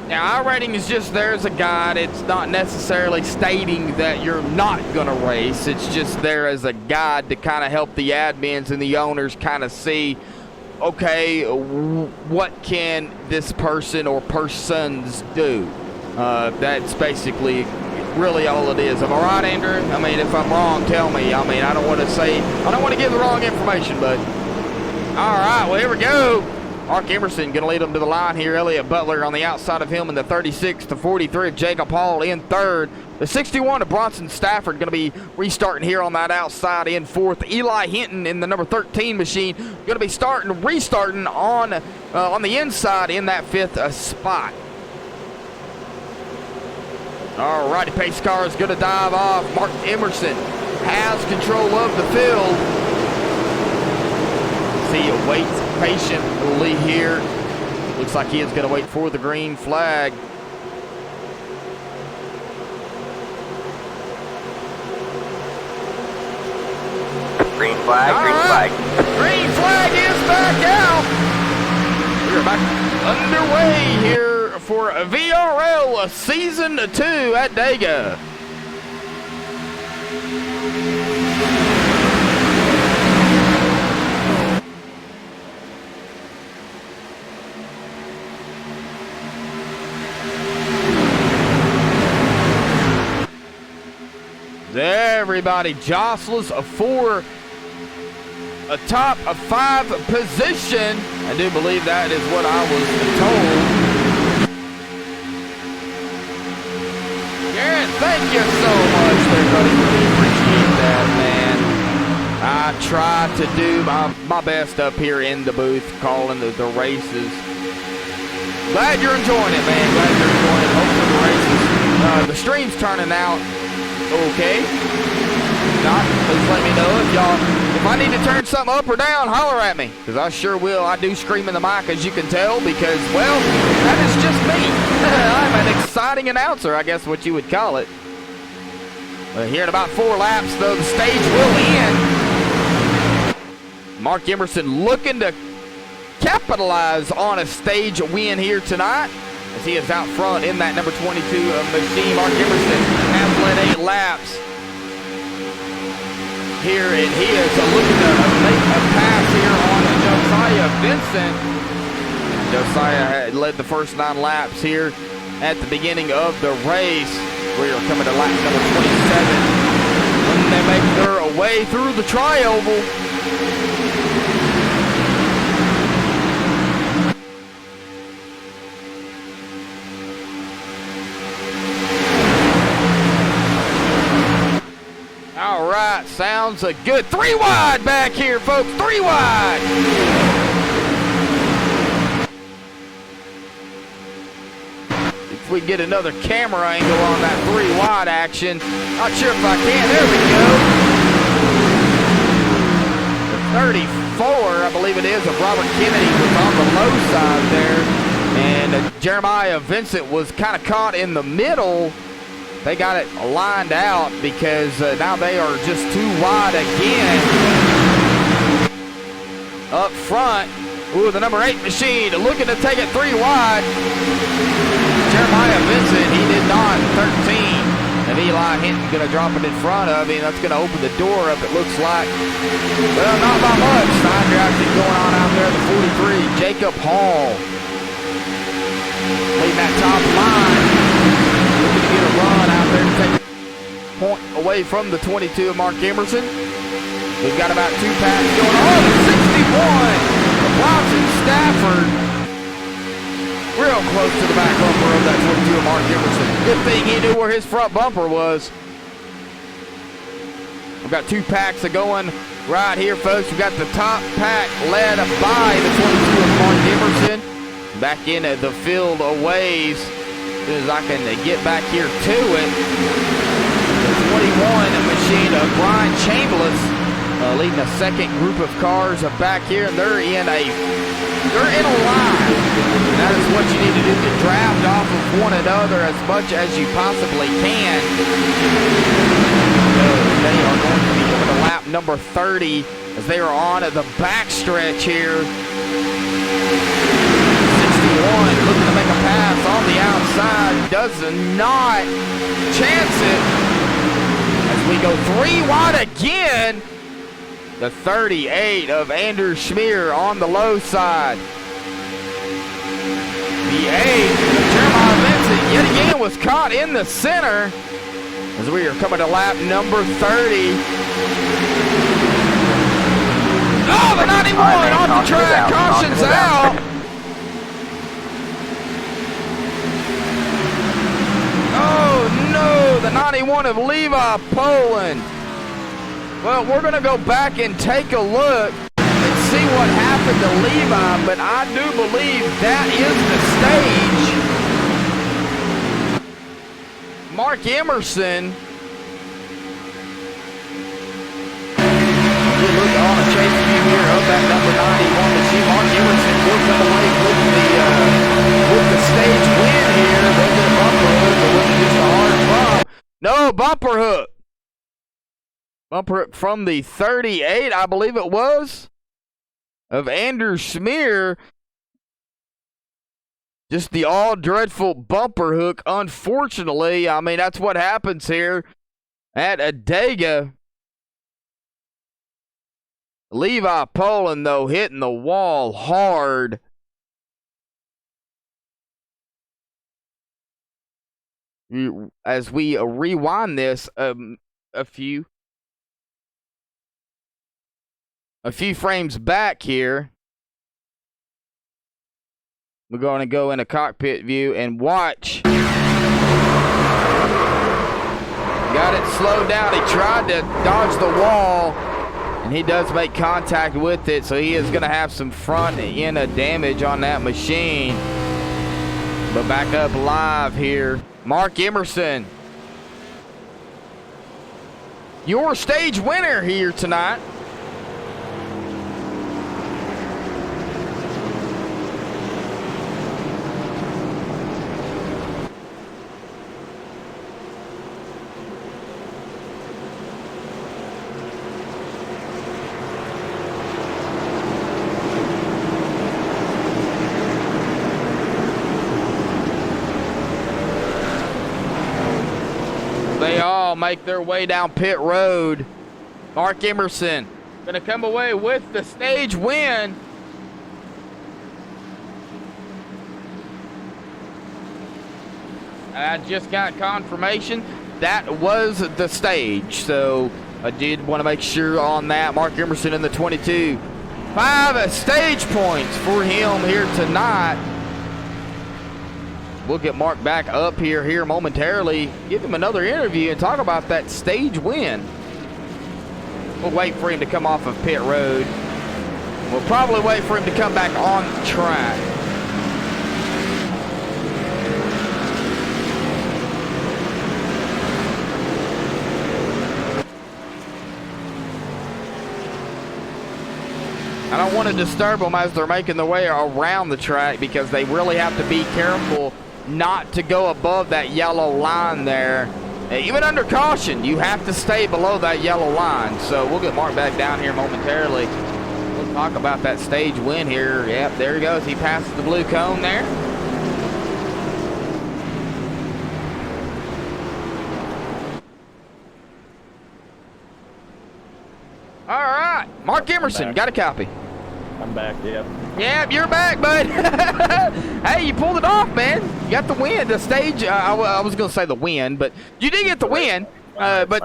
Now, our rating is just there as a guide. It's not necessarily stating that you're not going to race. It's just there as a guide to kind of help the admins and the owners kind of see, okay, what can this person or persons do? That's basically really all it is. Am I right, Andrew? I mean, if I'm wrong, tell me. I mean, I don't want to give the wrong information, but all right, well, here we go. Mark Emerson going to lead him to the line here. Elliott Butler on the outside of him in the 36, the 43 of Jacob Hall in third. The 61 of Bronson Stafford going to be restarting here on that outside in fourth. Eli Hinton in the number 13 machine going to be restarting on the inside in that fifth spot. All righty, pace car is going to dive off. Mark Emerson has control of the field. He waits patiently here. Looks like he is going to wait for the green flag. Green flag, green flag. Green flag is back out. We're back underway here for VRL Season 2 at Dega. Everybody jostles for a top 5 position. I do believe that is what I was told. Garrett, thank you so much there, buddy. Really appreciate that, man. I try to do my best up here in the booth calling the races. Glad you're enjoying it, man. Glad you're enjoying it. Hopefully the races, the stream's turning out okay. Not, please let me know if I need to turn something up or down, holler at me, because I sure will. I do scream in the mic, as you can tell, because, well, that is just me. I'm an exciting announcer, I guess what you would call it. Here in about 4 laps, though, the stage will end. Mark Emerson looking to capitalize on a stage win here tonight, as he is out front in that number 22 machine. Mark Emerson has led 8 laps here, and he is looking to make a pass here on Josiah Vincent. Josiah had led the first 9 laps here at the beginning of the race. We are coming to lap number 27 when they make their way through the tri-oval. All right, sounds good. 3 wide back here, folks. 3 wide. If we get another camera angle on that 3 wide action, not sure if I can. There we go. The 34, I believe it is, of Robert Kennedy was on the low side there, and Jeremiah Vincent was kind of caught in the middle. They got it lined out because now they are just too wide again. Up front, ooh, the number 8 machine looking to take it 3 wide. Jeremiah Vincent, he did not. 13. And Eli Hinton going to drop it in front of him. That's going to open the door up, it looks like. Well, not by much. Side drafting going on out there. The 43, Jacob Hall. Leading that top line. Looking to get a run out there to take a point away from the 22 of Mark Emerson. We've got about 2 packs going on. The 61 of Bronson Stafford. Real close to the back bumper of that 22 of Mark Emerson. Good thing he knew where his front bumper was. We've got 2 packs going right here, folks. We've got the top pack led by the 22 of Mark Emerson. Back in the field a ways. As soon as I can get back here to it. The 21 machine of Brian Chambliss leading a second group of cars back here, and they're in a line. And that is what you need to do, to draft off of one another as much as you possibly can. So they are going to be going to lap number 30 as they are on the backstretch here. 61 looking to make a pass on the outside. does not chance it. As we go 3 wide again. The 38 of Andrew Schmier on the low side. The 8 of Jeremiah Vincent yet again was caught in the center as we are coming to lap number 30. Oh, the 91 off the track. Caution's out. Oh, no. The 91 of Levi Poland. Well, we're going to go back and take a look and see what happened to Levi, but I do believe that is the stage. Mark Emerson. We look on a chase view here of that number 91 to see Mark Emerson will come away with the stage win here. There's a bumper hook, but was it just a hard bump? No, bumper hook. Bumper hook from the 38, I believe it was, of Andrew Schmier. Just the all-dreadful bumper hook, unfortunately. I mean, that's what happens here at Adega. Levi Poland, though, hitting the wall hard. As we rewind this a few frames back here, we're going to go in a cockpit view and watch. Got it slowed down. He tried to dodge the wall, and he does make contact with it, so he is going to have some front end damage on that machine. But back up live here. Mark Emerson, your stage winner here tonight. They all make their way down pit road. Mark Emerson going to come away with the stage win. I just got confirmation that was the stage, so I did want to make sure on that. Mark Emerson in the 22. 5 stage points for him here tonight. We'll get Mark back up here momentarily, give him another interview and talk about that stage win. We'll wait for him to come off of pit road. We'll probably wait for him to come back on track. I don't want to disturb them as they're making their way around the track because they really have to be careful not to go above that yellow line there. Even under caution, you have to stay below that yellow line. So we'll get Mark back down here momentarily. We'll talk about that stage win here. Yep, there he goes. He passes the blue cone there. All right, Mark Emerson, got a copy. I'm back, yep. Yeah, you're back, bud. Hey, you pulled it off, man. You got the win. The stage, I was going to say the win, but you did get the win, but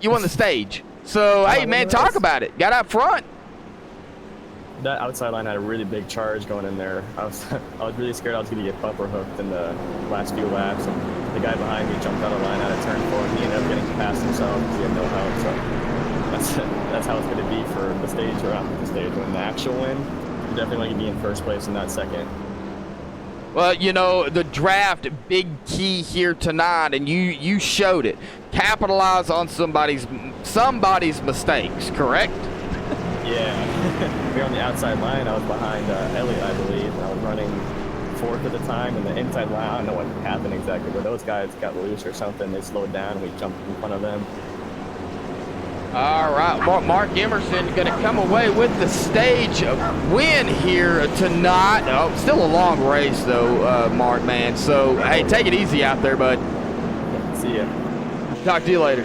you won the stage. So, hey, man, talk about it. Got up front. That outside line had a really big charge going in there. I was really scared I was going to get bumper hooked in the last few laps. And the guy behind me jumped out of line out of turn 4, and he ended up getting past himself because he had no help. So that's how it's going to be for the stage or after the stage. When the actual win, you're definitely going to be in first place and not second. Well, you know, the draft, big key here tonight, and you showed it. Capitalize on somebody's mistakes, correct? Yeah. We were on the outside line. I was behind Elliott, I believe, and I was running 4th at the time. And the inside line, I don't know what happened exactly, but those guys got loose or something. They slowed down, and we jumped in front of them. All right, Mark Emerson going to come away with the stage win here tonight. Oh, still a long race, though, Mark, man. So, hey, take it easy out there, bud. See ya. Talk to you later.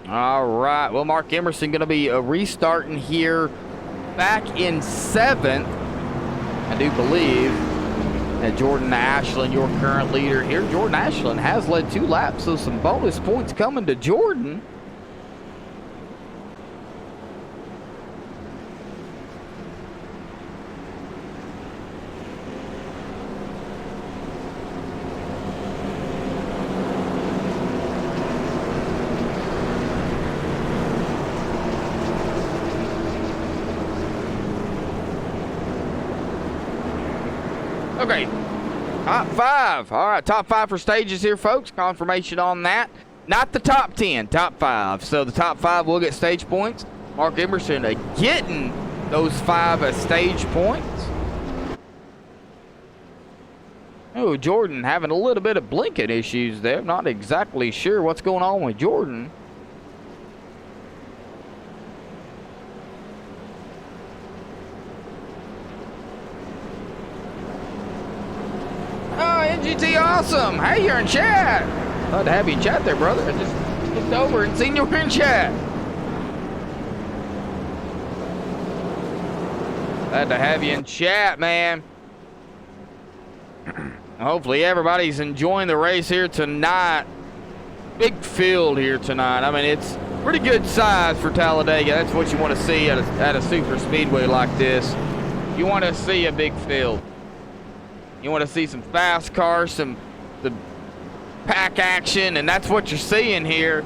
All right, well, Mark Emerson going to be restarting here back in 7th, I do believe. And Jordan Ashland, your current leader here. Jordan Ashland has led 2 laps, so some bonus points coming to Jordan. Okay, top 5. All right, top 5 for stages here, folks. Confirmation on that. Not the top 10, top 5. So the top 5 will get stage points. Mark Emerson getting those 5 stage points. Oh, Jordan having a little bit of blinking issues there. Not exactly sure what's going on with Jordan. Oh, NGT awesome. Hey, you're in chat. Glad to have you in chat there, brother. I just looked over and seen you were in chat. Glad to have you in chat, man. Hopefully everybody's enjoying the race here tonight. Big field here tonight. I mean, it's pretty good size for Talladega. That's what you want to see at a super speedway like this. You want to see a big field. You want to see some fast cars, the pack action, and that's what you're seeing here.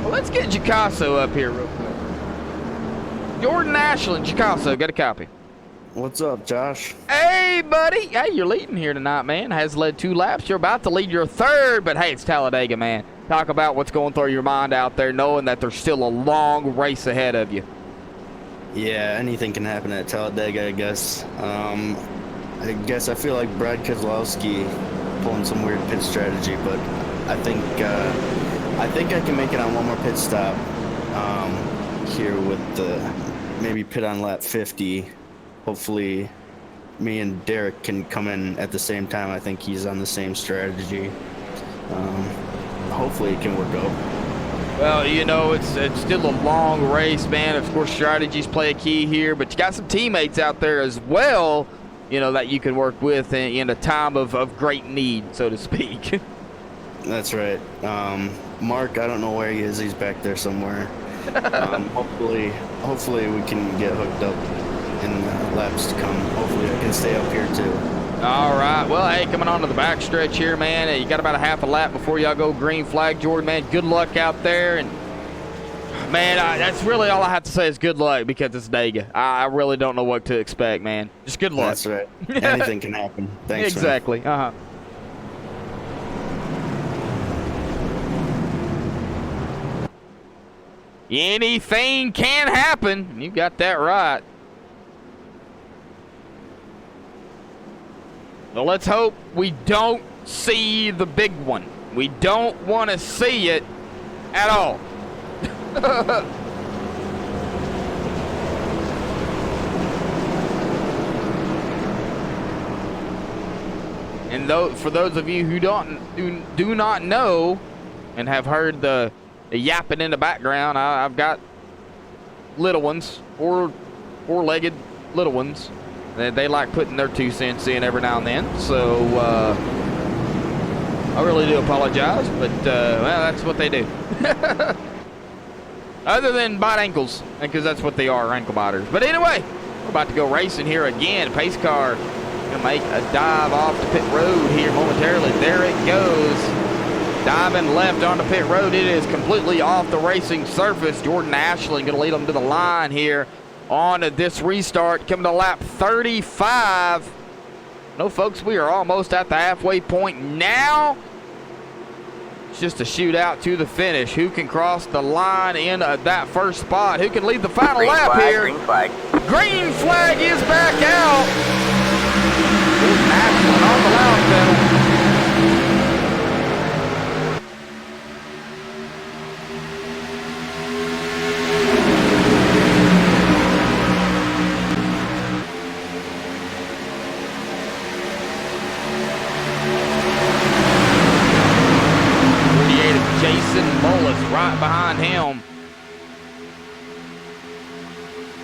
Well, let's get Gicasso up here real quick. Jordan Ashland, Gicasso, got a copy. What's up, Josh? Hey, buddy. Hey, you're leading here tonight, man. Has led 2 laps. You're about to lead your 3rd, but hey, it's Talladega, man. Talk about what's going through your mind out there, knowing that there's still a long race ahead of you. Yeah, anything can happen at Talladega, I guess. I feel like Brad Keselowski pulling some weird pit strategy, but I think I can make it on one more pit stop here with maybe pit on lap 50. Hopefully, me and Derek can come in at the same time. I think he's on the same strategy. Hopefully, it can work out. Well, you know, it's still a long race, man. Of course, strategies play a key here, but you got some teammates out there as well, you know, that you can work with in a time of great need, so to speak. That's right. Mark, I don't know where he is. He's back there somewhere. Hopefully we can get hooked up in laps to come. Hopefully I can stay up here too. All right. Well, hey, coming on to the back stretch here, man. You got about a half a lap before y'all go green flag, Jordan, man. Good luck out there. And, man, that's really all I have to say is good luck because it's Dega. I really don't know what to expect, man. Just good luck. That's right. Anything can happen. Thanks, exactly. Man. Uh-huh. Anything can happen. You got that right. Well, let's hope we don't see the big one. We don't want to see it at all. And for those of you who do not know and have heard the yapping in the background, I've got little ones, four-legged little ones. They like putting their 2 cents in every now and then, so I really do apologize, but well, that's what they do. Other than bite ankles, because that's what they are, ankle biters. But anyway, we're about to go racing here again. Pace car going to make a dive off the pit road here momentarily. There it goes. Diving left onto pit road. It is completely off the racing surface. Jordan Ashland going to lead them to the line here on this restart. Coming to lap 35. No, folks, we are almost at the halfway point now. It's just a shootout to the finish. Who can cross the line in that first spot? Who can lead the final lap here? Green flag. Green flag is back out. Jordan Ashland on the loud pedal. Right behind him.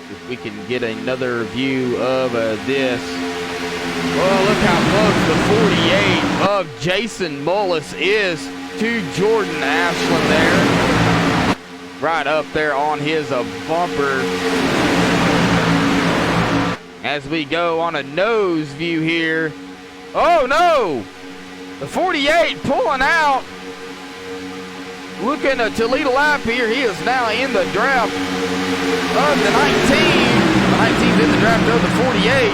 If we can get another view of this. Well, look how close the 48 of Jason Mullis is to Jordan Ashland there. Right up there on his bumper. As we go on a nose view here. Oh no! The 48 pulling out. Looking to lead a lap here. He is now in the draft of the 19. The 19's in the draft of the 48.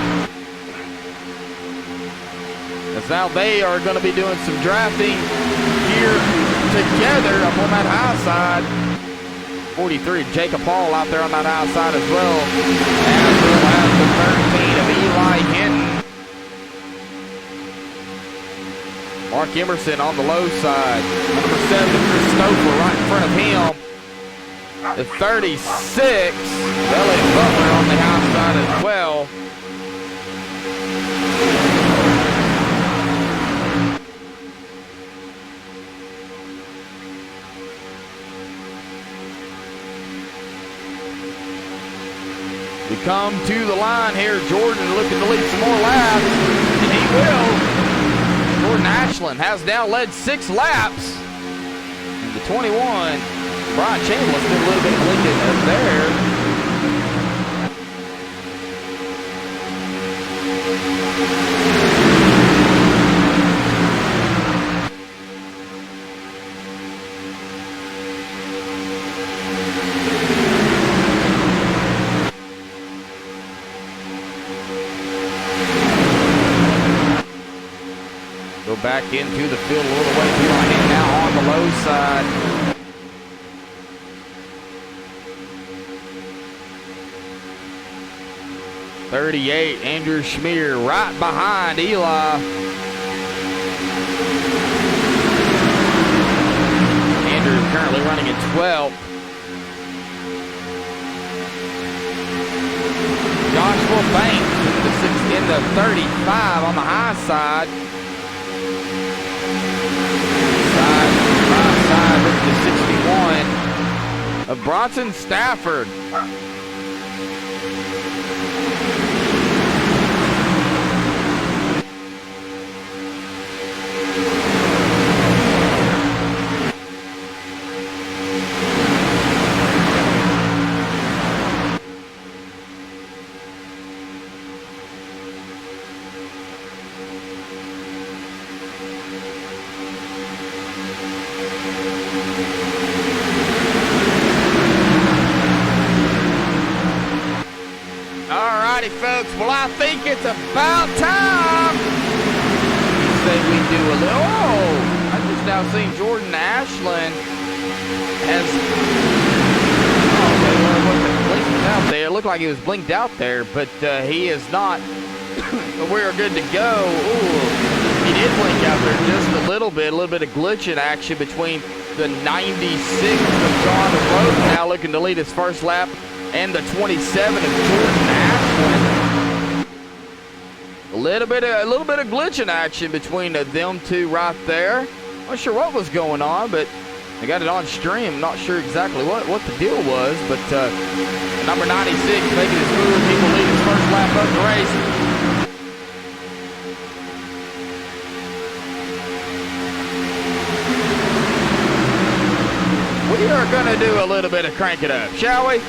As now they are going to be doing some drafting here together up on that high side. 43, Jacob Hall out there on that high side as well. As well as the 13 of Eli Hinton. Mark Emerson on the low side. Number 7, Christopher right in front of him. The 36, Elliott Butler on the high side as well. We come to the line here. Jordan looking to lead some more laps, and he will. Jordan Ashland has now led 6 laps. And the 21, Brian Chambliss did a little bit of blinking up there. Go back into the field a little way behind him now on the low side. .38, Andrew Schmier right behind Eli. Andrew currently running in 12th. Joshua Banks in the 35 on the high side. Side with the 61 of Bronson Stafford. Folks, well, I think it's about time. Say we do a little. Oh, I just now seen Jordan Ashland has. Oh, blinked out there. It looked like he was blinked out there, but he is not. We're good to go. Ooh, he did blink out there just a little bit of glitching action between the 96 of John Rhodes now looking to lead his first lap, and the 27 of Jordan Ashland. A little bit of glitching action between them two right there. Not sure what was going on, but I got it on stream. Not sure exactly what the deal was, but number 96 making his move. He will lead his first lap of the race. We are going to do a little bit of crank it up, shall we?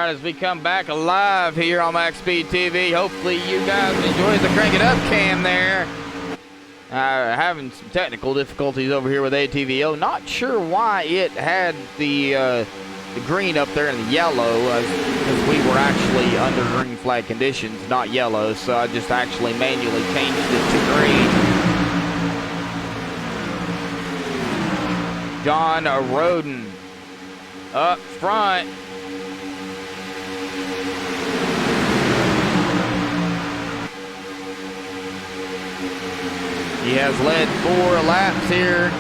right, as we come back alive here on MaxSpeedTV, hopefully you guys enjoyed the Crank It Up cam there. Having some technical difficulties over here with ATVO. Not sure why it had the green up there and the yellow, because we were actually under green flag conditions, not yellow, so I just actually manually changed it to green. John Roden up front. He has led 4 laps here.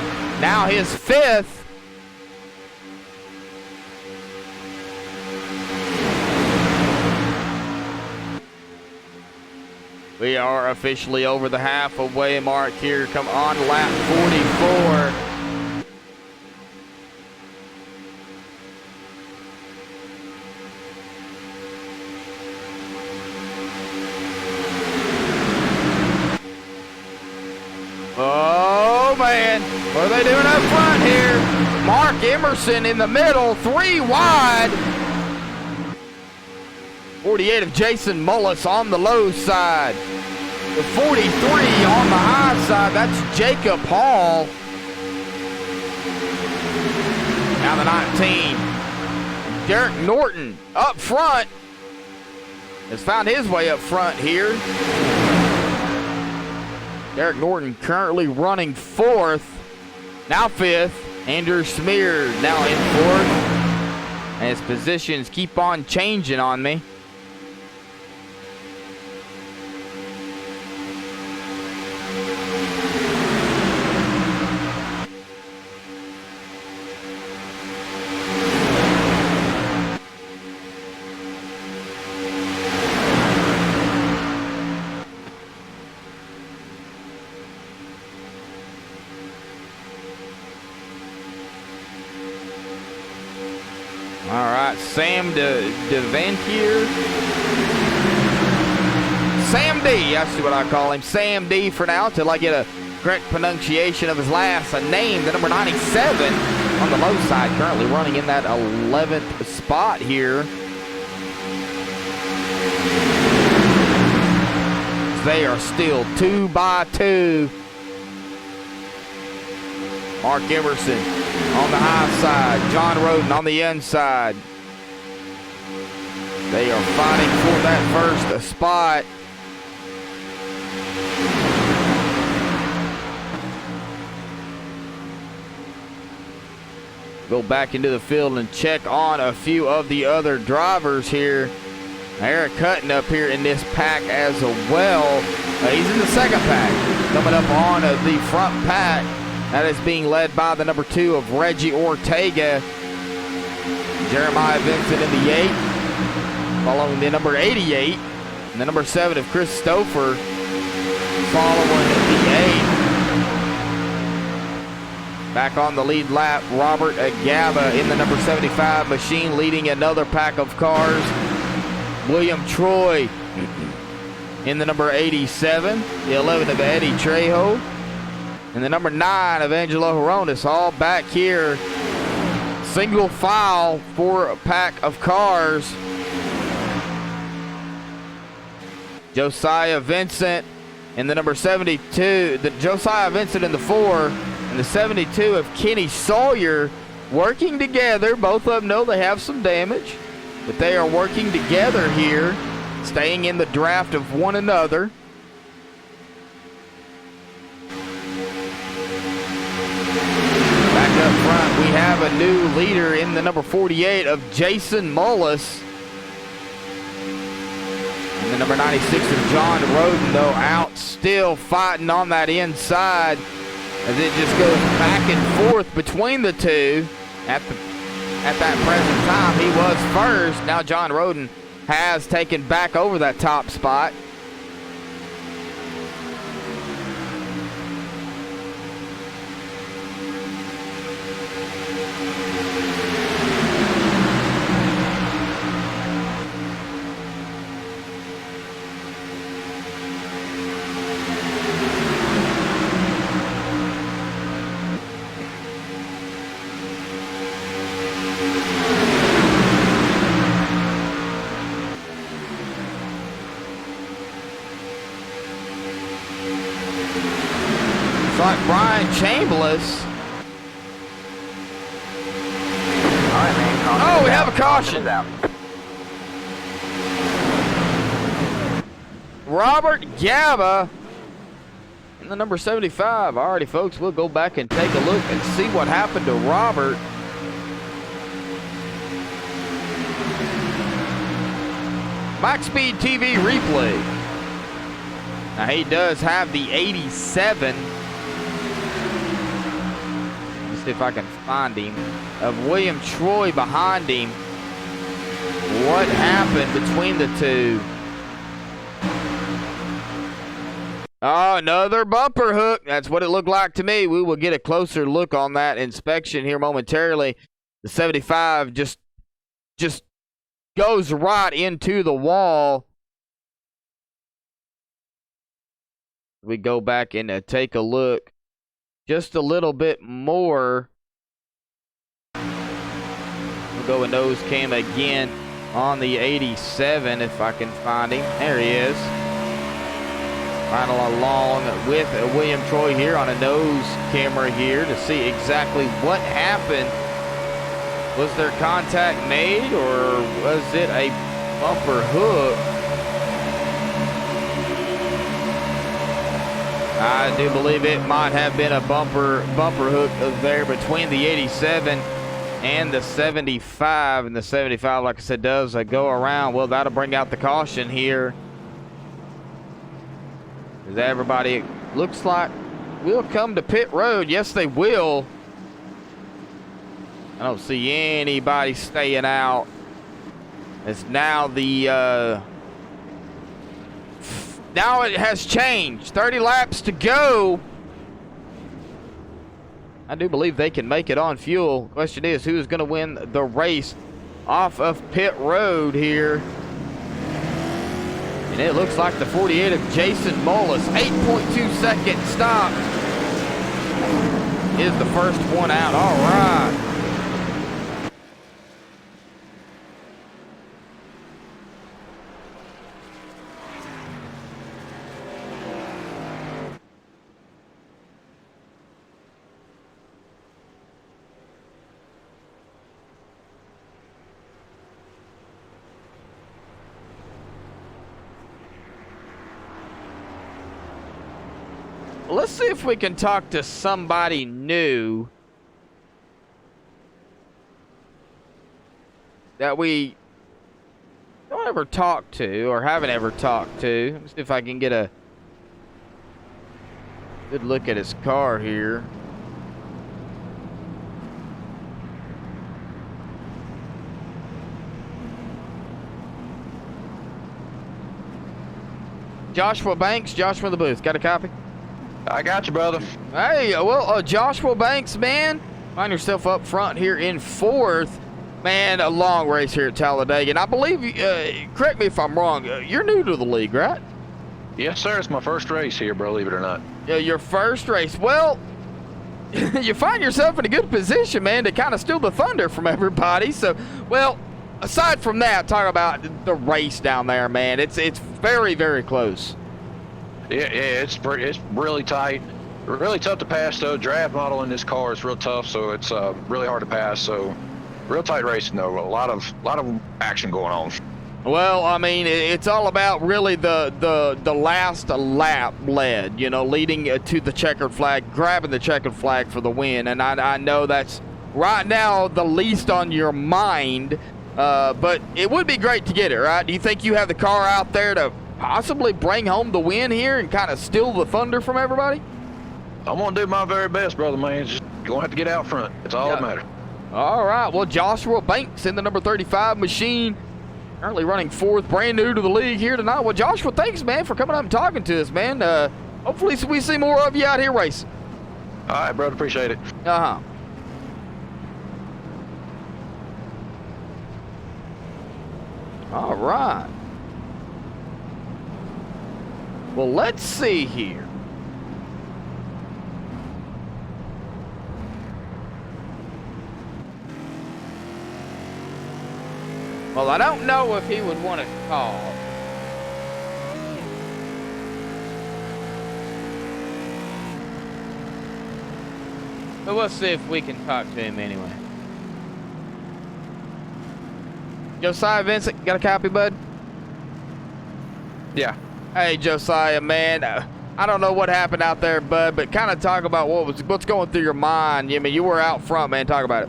Now his 5th. We are officially over the halfway mark here. Come on, lap 44. Oh, man. What are they doing up front here? Mark Emerson in the middle, 3 wide. 48 of Jason Mullis on the low side. The 43 on the high side, that's Jacob Hall. Now the 19. Derek Norton up front. Has found his way up front here. Derek Norton currently running 4th. Now 5th. Andrew Smear now in 4th. And his positions keep on changing on me. All right, Sam DeVantier. Sam D, that's what I call him. Sam D for now, till I get a correct pronunciation of his last name. The number 97 on the low side, currently running in that 11th spot here. They are still 2 by 2. Mark Emerson on the high side. John Roden on the inside. They are fighting for that first spot. Go back into the field and check on a few of the other drivers here. Eric Hutton up here in this pack as well. He's in the second pack. Coming up on the front pack. That is being led by the number 2 of Reggie Ortega. Jeremiah Vincent in the 8. Following the number 88. And the number 7 of Chris Stouffer following the 8. Back on the lead lap, Robert Agaba in the number 75 machine, leading another pack of cars. William Troy in the number 87. The 11 of Eddie Trejo. And the number 9 of Angelo Horonis, all back here. Single file for a pack of cars. Josiah Vincent in the number 72. Josiah Vincent in the 4. And the 72 of Kenny Sawyer working together. Both of them know they have some damage. But they are working together here. Staying in the draft of one another. Up front, we have a new leader in the number 48 of Jason Mullis. And the number 96 of John Roden, though, out still fighting on that inside as it just goes back and forth between the two. At that present time, he was first. Now John Roden has taken back over that top spot. Wallace. All right, man. Oh, we have a caution. Out. Robert Gaba in the number 75. Alrighty, folks, we'll go back and take a look and see what happened to Robert. MaxSpeedTV replay. Now, he does have the 87. Let's see if I can find him. Of William Troy behind him. What happened between the two? Oh, another bumper hook. That's what it looked like to me. We will get a closer look on that inspection here momentarily. The 75 just goes right into the wall. We go back and take a look just a little bit more. We'll go a nose cam again on the 87 if I can find him. There he is. Right along with William Troy here on a nose camera here to see exactly what happened. Was there contact made or was it a bumper hook? I do believe it might have been a bumper hook there between the 87 and the 75. And the 75, like I said, does go around. Well, that'll bring out the caution here. As everybody looks like will come to pit road. Yes, they will. I don't see anybody staying out. It's now the now it has changed. 30 laps to go. I do believe they can make it on fuel. Question is, who's going to win the race off of pit road here? And it looks like the 48 of Jason Mullis, 8.2 second stop, is the first one out. All right. Let's see if we can talk to somebody new that we don't ever talk to or haven't ever talked to. Let's see if I can get a good look at his car here. Joshua Banks, Joshua in the booth. Got a copy? I got you, brother. Hey, well, Joshua Banks, man, find yourself up front here in fourth. Man, a long race here at Talladega. And I believe, correct me if I'm wrong, you're new to the league, right? Yes, sir. It's my first race here, believe it or not. Yeah, your first race. Well, you find yourself in a good position, man, to kind of steal the thunder from everybody. So, well, aside from that, talk about the race down there, man. It's very, very close. Yeah, it's really tight. Really tough to pass, though. Draft model in this car is real tough, so it's really hard to pass. So, real tight racing, though. A lot of action going on. Well, I mean, it's all about really the last lap lead, you know, leading to the checkered flag, grabbing the checkered flag for the win. And I know that's right now the least on your mind, but it would be great to get it, right? Do you think you have the car out there to possibly bring home the win here and kind of steal the thunder from everybody? I'm going to do my very best, brother, man. Just going to have to get out front. It's all that matters. All right. Well, Joshua Banks in the number 35 machine, currently running fourth, brand new to the league here tonight. Well, Joshua, thanks, man, for coming up and talking to us, man. Hopefully we see more of you out here racing. All right, brother. Appreciate it. Uh-huh. All right. Well, let's see here. Well, I don't know if he would want to call. But we'll see if we can talk to him anyway. Josiah Vincent, got a copy, bud? Yeah. Hey, Josiah, man. I don't know what happened out there, bud, but kind of talk about what's going through your mind. I mean, you were out front, man. Talk about it.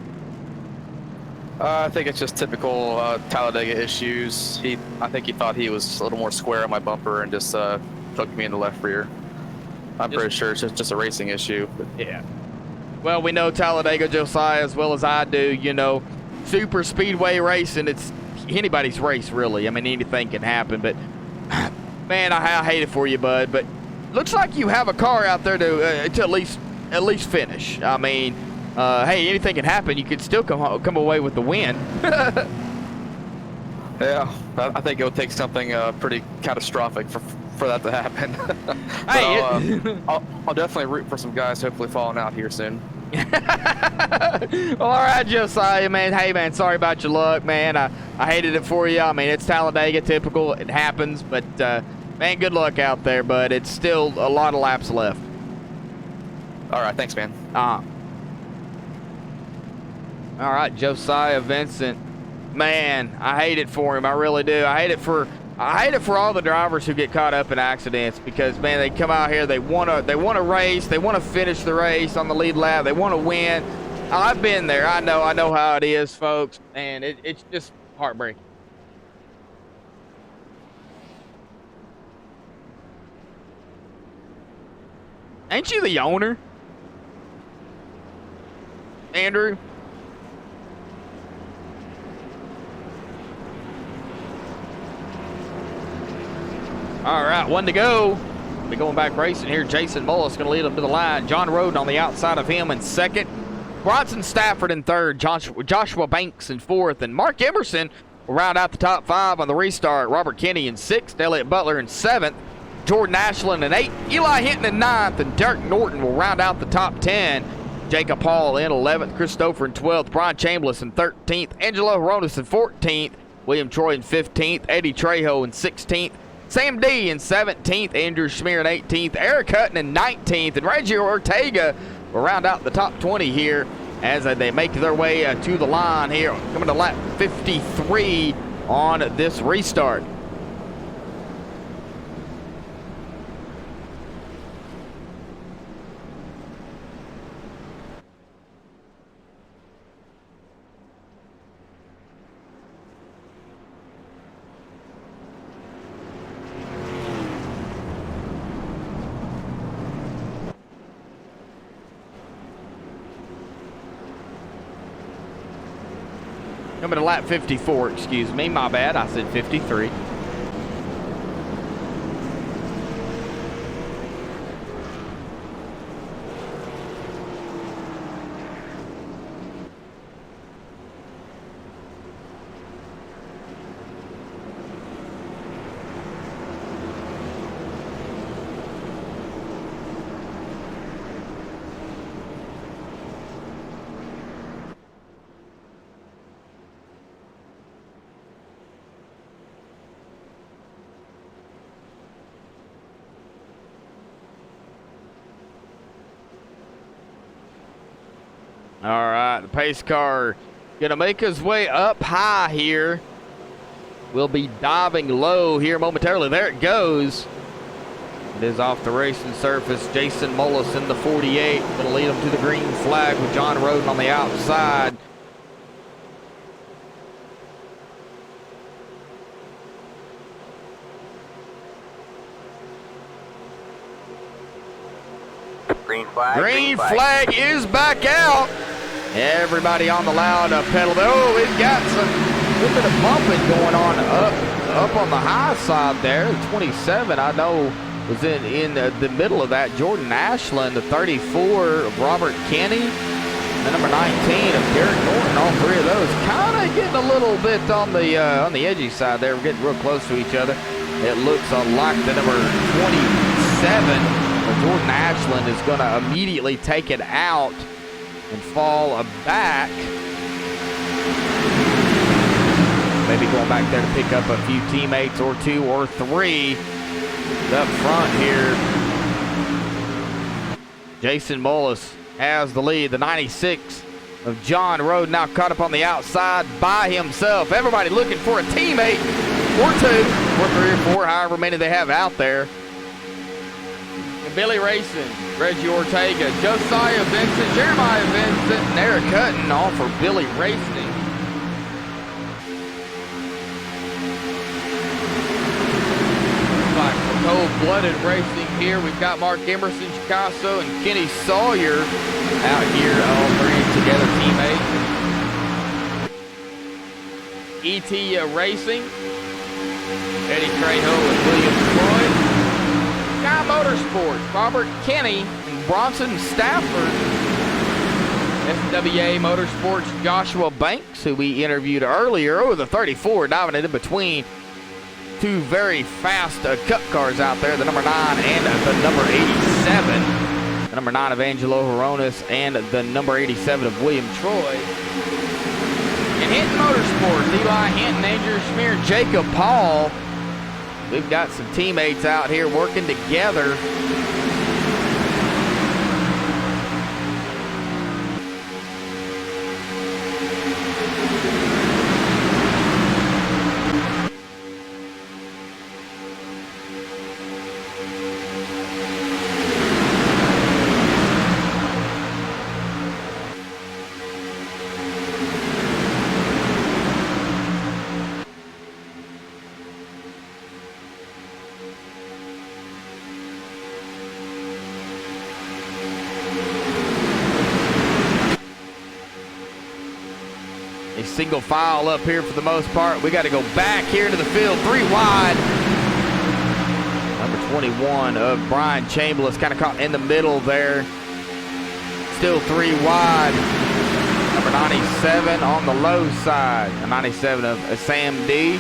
I think it's just typical Talladega issues. I think he thought he was a little more square on my bumper and just hooked me in the left rear. I'm pretty sure it's just a racing issue. Yeah. Well, we know Talladega, Josiah, as well as I do. You know, super speedway racing, it's anybody's race, really. I mean, anything can happen. But, man, I hate it for you, bud. But looks like you have a car out there to at least finish. I mean, hey, anything can happen. You could still come away with the win. Yeah, I think it would take something pretty catastrophic for that to happen. Hey, I'll definitely root for some guys hopefully falling out here soon. Well, all right, Josiah, man. Hey, man, sorry about your luck, man. I hated it for you. I mean, it's Talladega, typical. It happens, but man, good luck out there, bud. It's still a lot of laps left. All right, thanks, man. All right, Josiah Vincent. Man, I hate it for him. I really do. I hate it for all the drivers who get caught up in accidents because, man, they come out here, they want to race, they want to finish the race on the lead lap, they want to win. I've been there. I know how it is, folks, and it's just heartbreaking. Ain't you the owner, Andrew? All right, one to go. We're going back racing here. Jason Mullis going to lead him to the line. John Roden on the outside of him in second. Bronson Stafford in third. Joshua Banks in fourth. And Mark Emerson will round out the top five on the restart. Robert Kinney in sixth. Elliott Butler in seventh. Jordan Ashland in eighth. Eli Hinton in ninth. And Derek Norton will round out the top 10. Jacob Hall in 11th. Christopher in 12th. Brian Chambliss in 13th. Angelo Horonis in 14th. William Troy in 15th. Eddie Trejo in 16th. Sam D in 17th, Andrew Schmier in 18th, Eric Hutton in 19th, and Reggie Ortega will round out the top 20 here as they make their way to the line here, coming to lap 53 on this restart. Coming to lap 54, excuse me, my bad, I said 53. All right, the pace car gonna make his way up high here. We'll be diving low here momentarily. There it goes. It is off the racing surface. Jason Mullis in the 48. Gonna lead him to the green flag with John Roden on the outside. Green flag. Green flag is back out. Everybody on the loud pedal. Oh, it got some little bit of bumping going on up on the high side there. The 27, I know, was in the middle of that. Jordan Ashland, the 34 of Robert Kinney, the number 19 of Derek Norton. All three of those kind of getting a little bit on the edgy side there. We're getting real close to each other. It looks like the number 27. Jordan Ashland is going to immediately take it out and fall back. Maybe going back there to pick up a few teammates or two or three up front here. Jason Mullis has the lead. The 96 of John Rode now caught up on the outside by himself. Everybody looking for a teammate or two, or three or four, however many they have out there. And Billy Racing, Reggie Ortega, Josiah Vincent, Jeremiah Vincent, and Eric Hutton, all for Billy Racing. Cold-blooded racing here. We've got Mark Emerson, Chicasso, and Kenny Sawyer out here, all three together teammates. E.T. Racing, Eddie Trejo and William Troy. Sky Motorsports, Robert Kenny and Bronson Stafford. SWA Motorsports, Joshua Banks, who we interviewed earlier. Oh, the 34 diving it in between two very fast cup cars out there, the number 9 and the number 87. The number 9 of Angelo Horonis and the number 87 of William Troy. And Hinton Motorsports, Eli Hinton, Andrew Schmier, Jacob Paul. We've got some teammates out here working together. A single file up here for the most part. We got to go back here to the field, 3 wide. Number 21 of Brian Chambliss kind of caught in the middle there. Still 3 wide. Number 97 on the low side. The 97 of Sam D.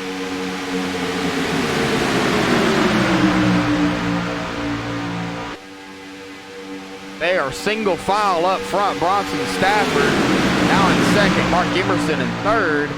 They are single file up front. Bronson Stafford now in second. Mark Emerson in third.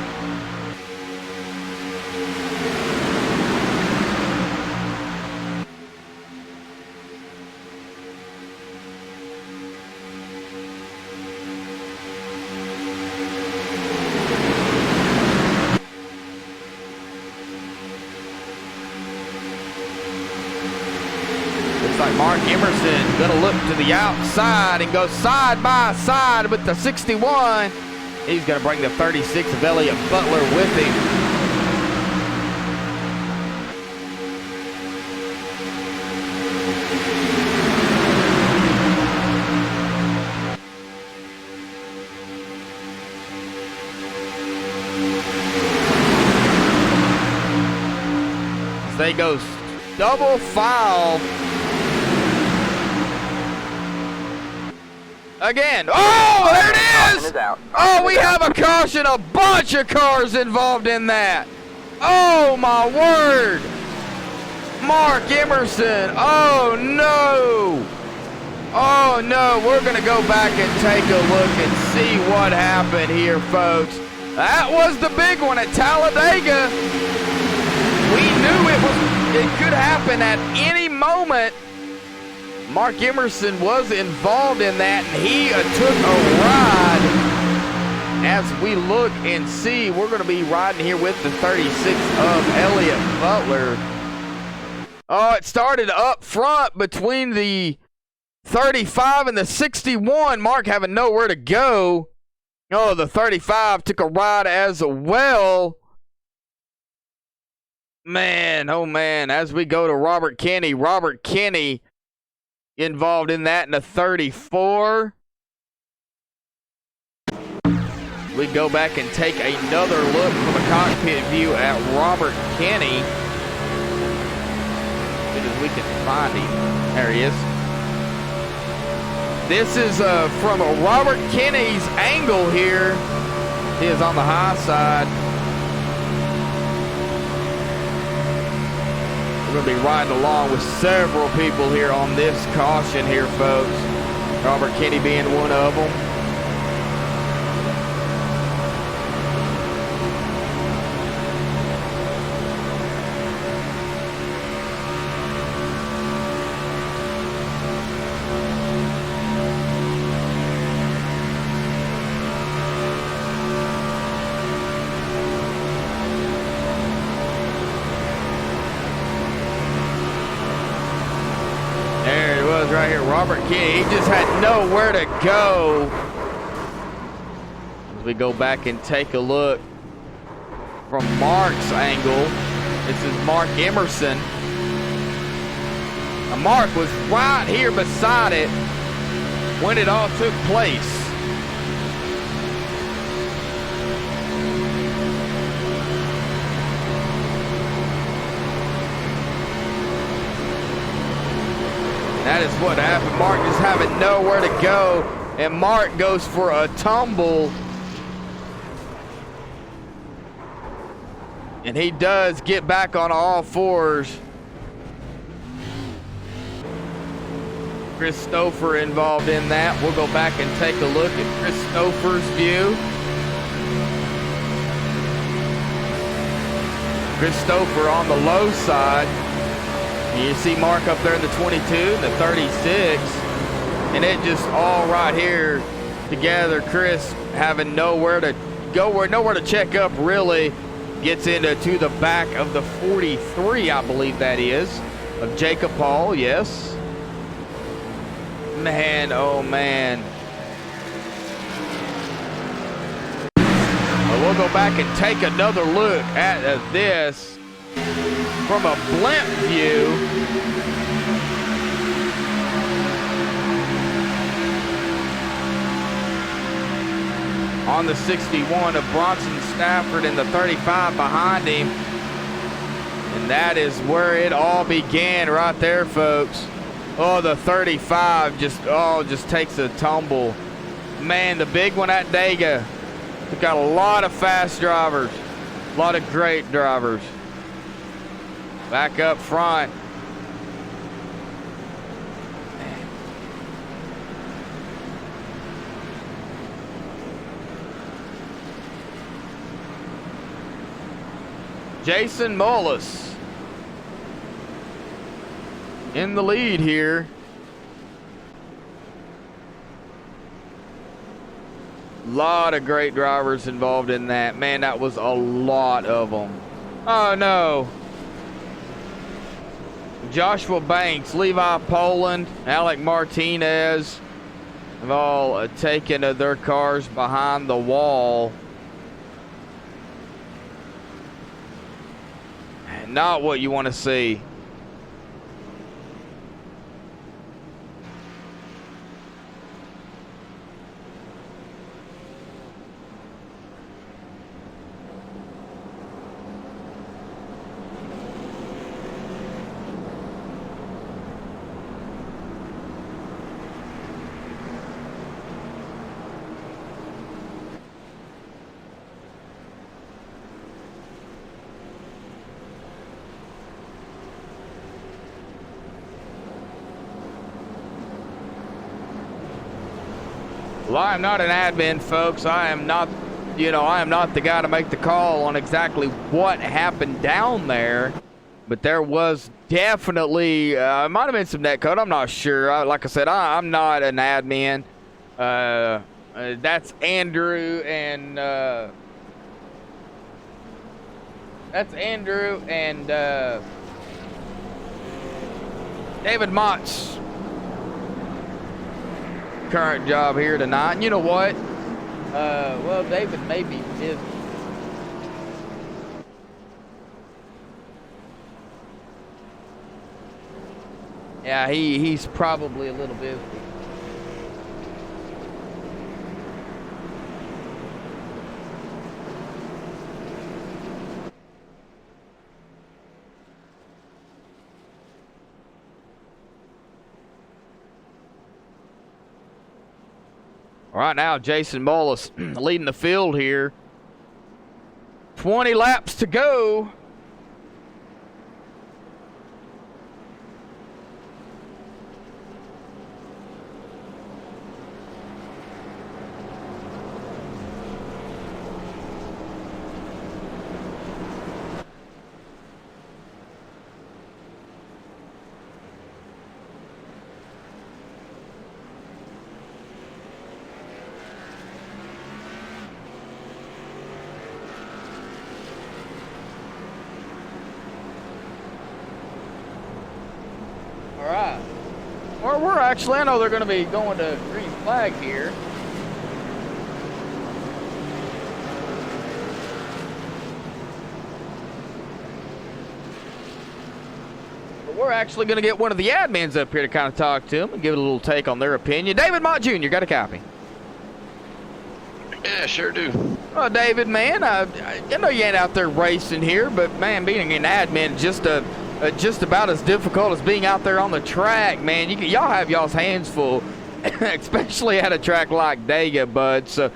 Like Mark Emerson gonna look to the outside and go side by side with the 61. He's gonna bring the 36 of Elliott Butler with him. As they go double file. Again. Oh, there it is! Oh, we have a caution. A bunch of cars involved in that. Oh, my word. Mark Emerson. Oh, no. Oh, no. We're going to go back and take a look and see what happened here, folks. That was the big one at Talladega. We knew it could happen at any moment. Mark Emerson was involved in that, and he took a ride. As we look and see, we're going to be riding here with the 36 of Elliott Butler. Oh, it started up front between the 35 and the 61. Mark having nowhere to go. Oh, the 35 took a ride as well. Man, oh man, as we go to Robert Kenny. Robert Kenny involved in that in the 34. We go back and take another look from a cockpit view at Robert Kenny. As soon as we can find him. There he is. This is from Robert Kenny's angle here. He is on the high side. We're going to be riding along with several people here on this caution here, folks. Robert Kenny being one of them. He just had nowhere to go. As we go back and take a look from Mark's angle, this is Mark Emerson. Now Mark was right here beside it when it all took place. That is what happened. Mark just having nowhere to go, and Mark goes for a tumble. And he does get back on all fours. Christopher involved in that. We'll go back and take a look at Christopher's view. Christopher on the low side. You see Mark up there in the 22, the 36, and it just all right here together. Chris having nowhere to go, nowhere to check up really. Gets into the back of the 43, I believe that is, of Jacob Paul, yes. Man, oh man. Well, we'll go back and take another look at this from a blimp view. On the 61 of Bronson Stafford and the 35 behind him. And that is where it all began right there, folks. Oh, the 35 just takes a tumble. Man, the big one at Dega. We've got a lot of fast drivers. A lot of great drivers. Back up front. Jason Mullis in the lead here. Lot of great drivers involved in that. Man, that was a lot of them. Oh no. Joshua Banks, Levi Poland, Alec Martinez have all taken their cars behind the wall. Not what you want to see. Well, I am not an admin, folks. I am not the guy to make the call on exactly what happened down there. But there was definitely, it might have been some netcode. I'm not sure. Like I said, I'm not an admin. That's Andrew and David Mott's current job here tonight. And you know what? Well, David may be busy. Yeah, he's probably a little busy. Right now, Jason Mullis leading the field here. 20 laps to go. Or we're actually, I know they're going to be going to green flag here. But we're actually going to get one of the admins up here to kind of talk to them and give it a little take on their opinion. David Mott Jr., got a copy? Yeah, sure do. Well, David, man, I know you ain't out there racing here, but man, being an admin just about as difficult as being out there on the track, man. Y'all have y'all's hands full, especially at a track like Dega, bud. So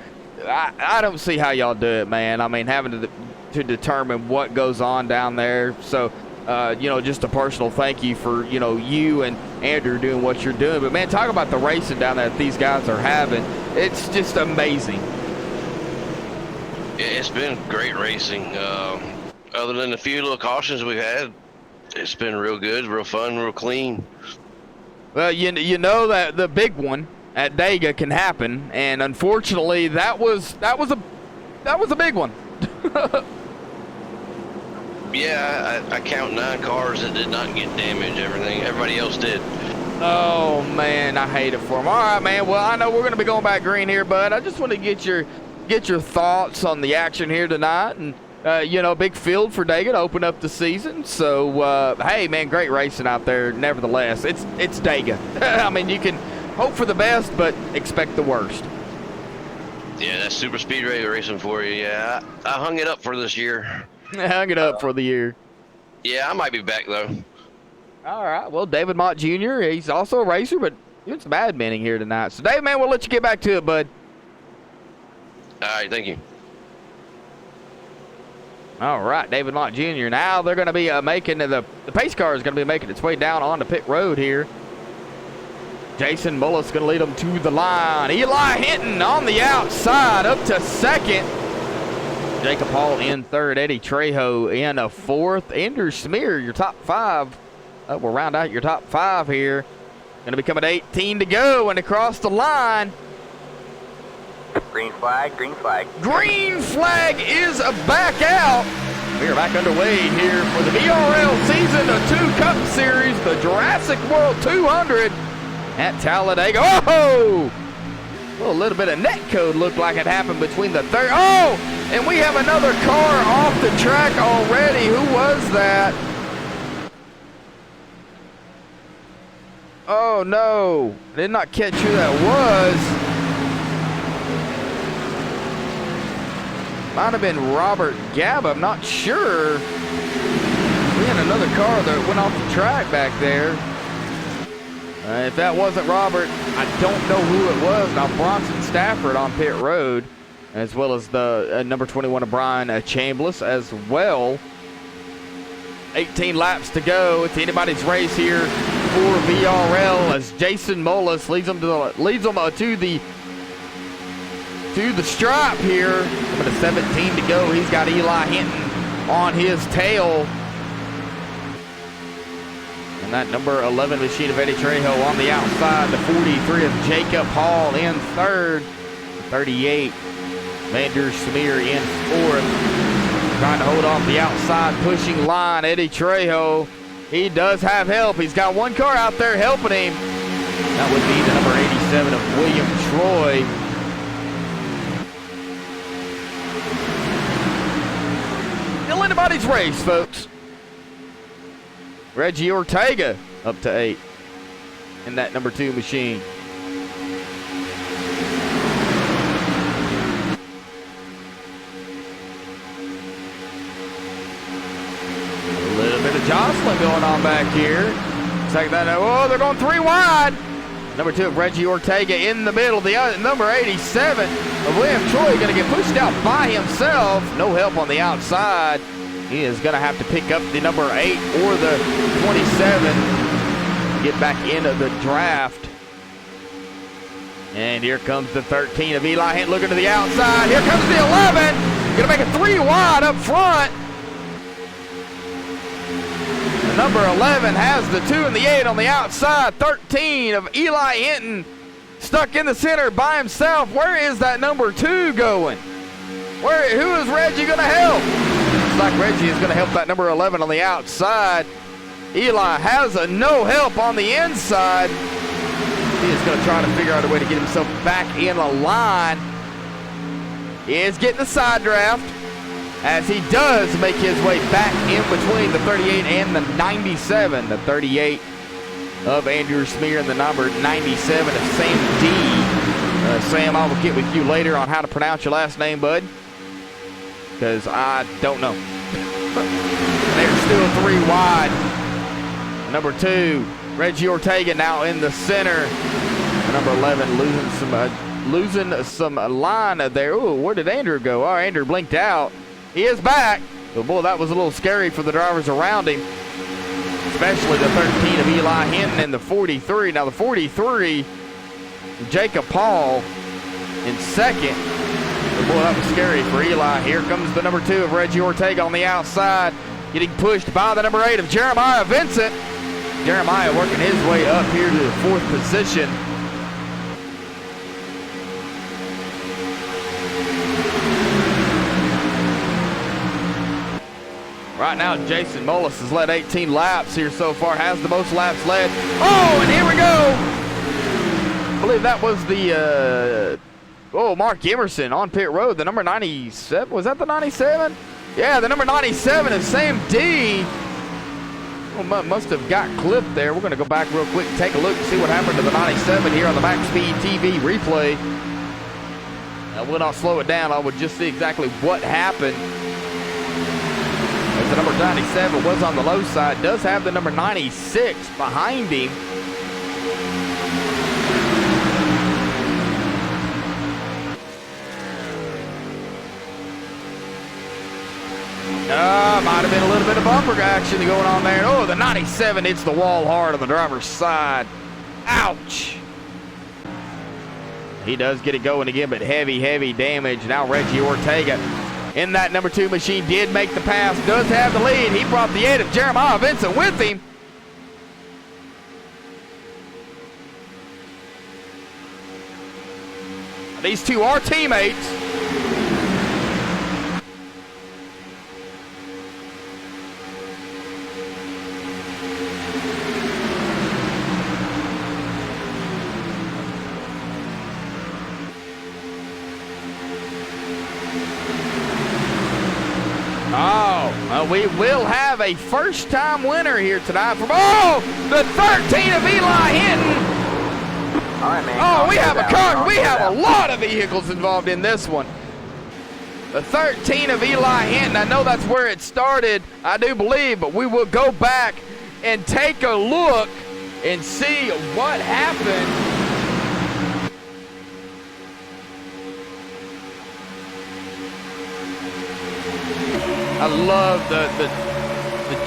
I don't see how y'all do it, man. I mean, having to determine what goes on down there. So, you know, just a personal thank you for, you know, you and Andrew doing what you're doing. But, man, talk about the racing down there that these guys are having. It's just amazing. Yeah, it's been great racing. Other than a few little cautions we've had, it's been real good, real fun, real clean. Well, you know that the big one at Dega can happen, and unfortunately, that was a big one. Yeah, I count 9 cars that did not get damaged. Everybody else did. Oh man, I hate it for them. All right, man. Well, I know we're gonna be going back green here, bud. I just want to get your thoughts on the action here tonight, and you know, big field for Dega to open up the season. So hey, man, great racing out there. Nevertheless, it's Dega. I mean, you can hope for the best, but expect the worst. Yeah, that's super speedway racing for you. Yeah, I hung it up for this year. Hung it up for the year. Yeah, I might be back though. All right. Well, David Mott Jr., he's also a racer, but doing some adminning here tonight. So, Dave, man, we'll let you get back to it, bud. All right, thank you. All right, David Mott Jr. Now they're going to be making the pace car is going to be making its way down onto pit road here. Jason Mullis going to lead them to the line. Eli Hinton on the outside up to second. Jacob Hall in third. Eddie Trejo in a fourth. Andrew Smear, your top 5. We'll round out your top 5 here. Going to be coming to 18 to go and across the line. Green flag, green flag. Green flag is back out. We are back underway here for the VRL Season 2 Cup Series, the Jurassic World 200 at Talladega. Oh! Well, a little bit of net code looked like it happened between the third. Oh! And we have another car off the track already. Who was that? Oh, no. I did not catch who that was. Might have been Robert Gabb, I'm not sure. We had another car that went off the track back there. If that wasn't Robert, I don't know who it was. Now, Bronson Stafford on pit road, as well as the number 21 of Brian Chambliss as well. 18 laps to go. It's anybody's race here for VRL as Jason Mullis leads them to the stripe here. Coming to 17 to go. He's got Eli Hinton on his tail. And that number 11 machine of Eddie Trejo on the outside. The 43 of Jacob Hall in third. 38, Vander Smear in fourth. Trying to hold off the outside pushing line. Eddie Trejo, he does have help. He's got one car out there helping him. That would be the number 87 of William Troy. Still anybody's race, folks. Reggie Ortega up to 8 in that number 2 machine. A little bit of jostling going on back here. Take that. Oh, they're going 3 wide. Number 2 of Reggie Ortega in the middle. The other, number 87 of William Troy going to get pushed out by himself. No help on the outside. He is going to have to pick up the number 8 or the 27. Get back into the draft. And here comes the 13 of Eli Hinton looking to the outside. Here comes the 11. Going to make it 3 wide up front. The number 11 has the 2 and the 8 on the outside. 13 of Eli Hinton stuck in the center by himself. Where is that number 2 going? Who is Reggie going to help? Looks like Reggie is going to help that number 11 on the outside. Eli has a no help on the inside. He is going to try to figure out a way to get himself back in the line. He is getting the side draft as he does make his way back in between the 38 and the 97. The 38 of Andrew Smear and the number 97 of Sam D. Sam, I will get with you later on how to pronounce your last name, bud, because I don't know. They're still 3 wide. Number 2, Reggie Ortega now in the center. Number 11 losing some line there. Ooh, where did Andrew go? Oh, Andrew blinked out. He is back. But boy, that was a little scary for the drivers around him, especially the 13 of Eli Hinton and the 43. Now the 43, Jacob Paul in second. But boy, that was scary for Eli. Here comes the number 2 of Reggie Ortega on the outside, getting pushed by the number 8 of Jeremiah Vincent. Jeremiah working his way up here to the 4th position. Right now, Jason Mullis has led 18 laps here so far, has the most laps led. Oh, and here we go. I believe that was the, Mark Emerson on pit road, the number 97. Was that the 97? Yeah, the number 97 is Sam D. Well, must have got clipped there. We're going to go back real quick and take a look and see what happened to the 97 here on the MaxSpeedTV replay. I will not slow it down. I would just see exactly what happened. As the number 97 was on the low side, does have the number 96 behind him. Might have been a little bit of bumper action going on there. Oh, the 97 hits the wall hard on the driver's side. Ouch. He does get it going again, but heavy damage. Now Reggie Ortega in that number 2 machine did make the pass, does have the lead. He brought the 8 of Jeremiah Vincent with him. These two are teammates. We will have a first-time winner here tonight from, the 13 of Eli Hinton. All right, man. Oh, we have a car. We have a lot of vehicles involved in this one. The 13 of Eli Hinton. I know that's where it started, I do believe, but we will go back and take a look and see what happened. I love the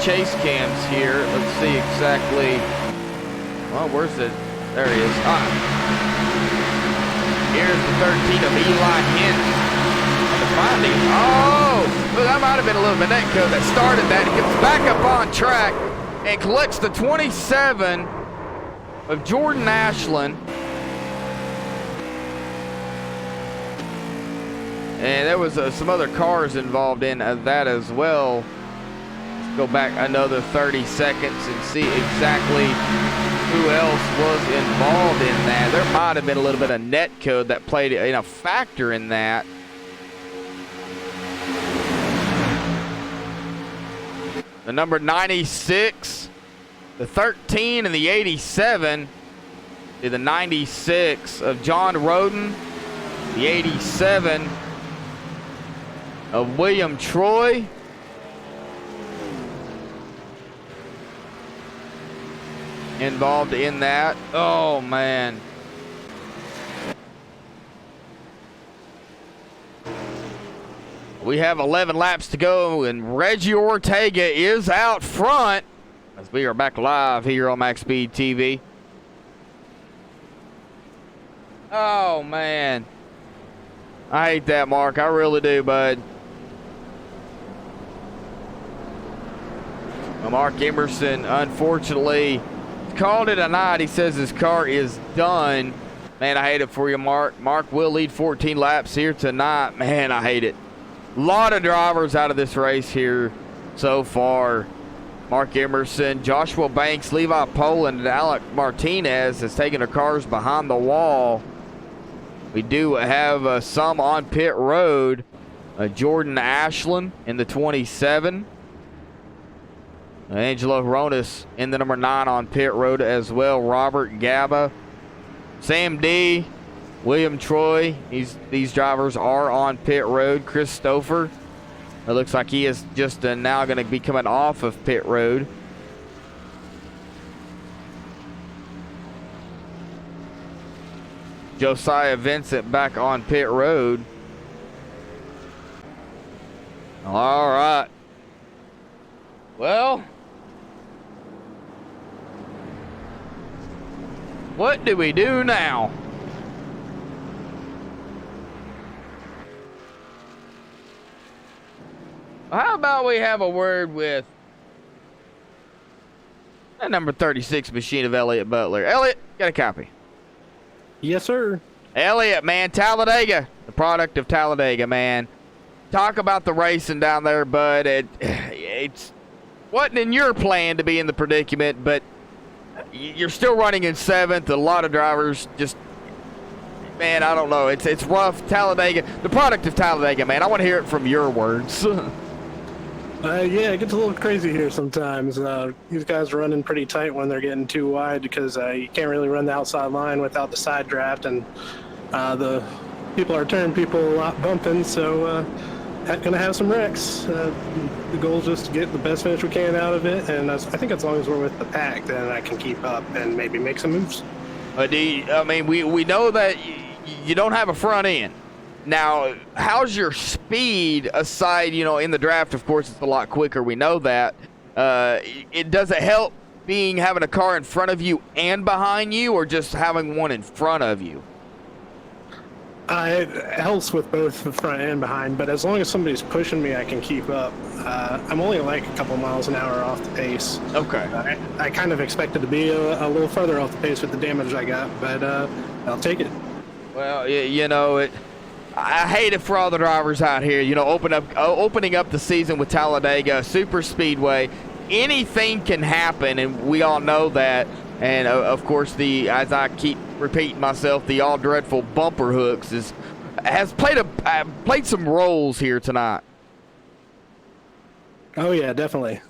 chase cams here. Let's see exactly. Well, where's it? There he is. Here's the 13 of Eli Hinton. Oh, that might have been a little bit netcode that started that. He gets back up on track and collects the 27 of Jordan Ashland. And there was some other cars involved in that as well. Let's go back another 30 seconds and see exactly who else was involved in that. There might have been a little bit of net code that played a factor in that. The number 96, the 13, and the 87. The 96 of John Roden, the 87 of William Troy. Involved in that. Oh, man. We have 11 laps to go, and Reggie Ortega is out front as we are back live here on MaxSpeedTV. Oh, man. I hate that, Mark. I really do, bud. Well, Mark Emerson, unfortunately, called it a night. He says his car is done. Man, I hate it for you, Mark. Mark will lead 14 laps here tonight. Man, I hate it. A lot of drivers out of this race here so far. Mark Emerson, Joshua Banks, Levi Poland, and Alec Martinez has taken their cars behind the wall. We do have some on pit road. Jordan Ashland in the 27. Angelo Ronis in the number 9 on pit road as well. Robert Gaba, Sam D, William Troy. These drivers are on pit road. Chris Stouffer. It looks like he is just now going to be coming off of pit road. Josiah Vincent back on pit road. All right. Well, what do we do now? How about we have a word with that number 36 machine of Elliott Butler? Elliott, got a copy? Yes, sir. Elliott, man, Talladega, the product of Talladega, man. Talk about the racing down there, bud. It's wasn't in your plan to be in the predicament, but you're still running in 7th. A lot of drivers just, man, I don't know. It's rough. Talladega, the product of Talladega, man. I want to hear it from your words. Yeah, it gets a little crazy here sometimes. These guys are running pretty tight when they're getting too wide because you can't really run the outside line without the side draft, and the people are turning people a lot bumping, so gonna have some wrecks. The goal is just to get the best finish we can out of it, and I think as long as we're with the pack, then I can keep up and maybe make some moves. I mean, we know that you don't have a front end. Now, how's your speed aside, in the draft, of course, it's a lot quicker. We know that. Does it help having a car in front of you and behind you, or just having one in front of you? It helps with both the front and behind, but as long as somebody's pushing me, I can keep up. I'm only like a couple miles an hour off the pace. Okay. I kind of expected to be a little further off the pace with the damage I got, but I'll take it. Well, I hate it for all the drivers out here. Opening up the season with Talladega Super Speedway, anything can happen, and we all know that. And of course, as I keep repeating myself, the all dreadful bumper hooks has played some roles here tonight. Oh yeah, definitely.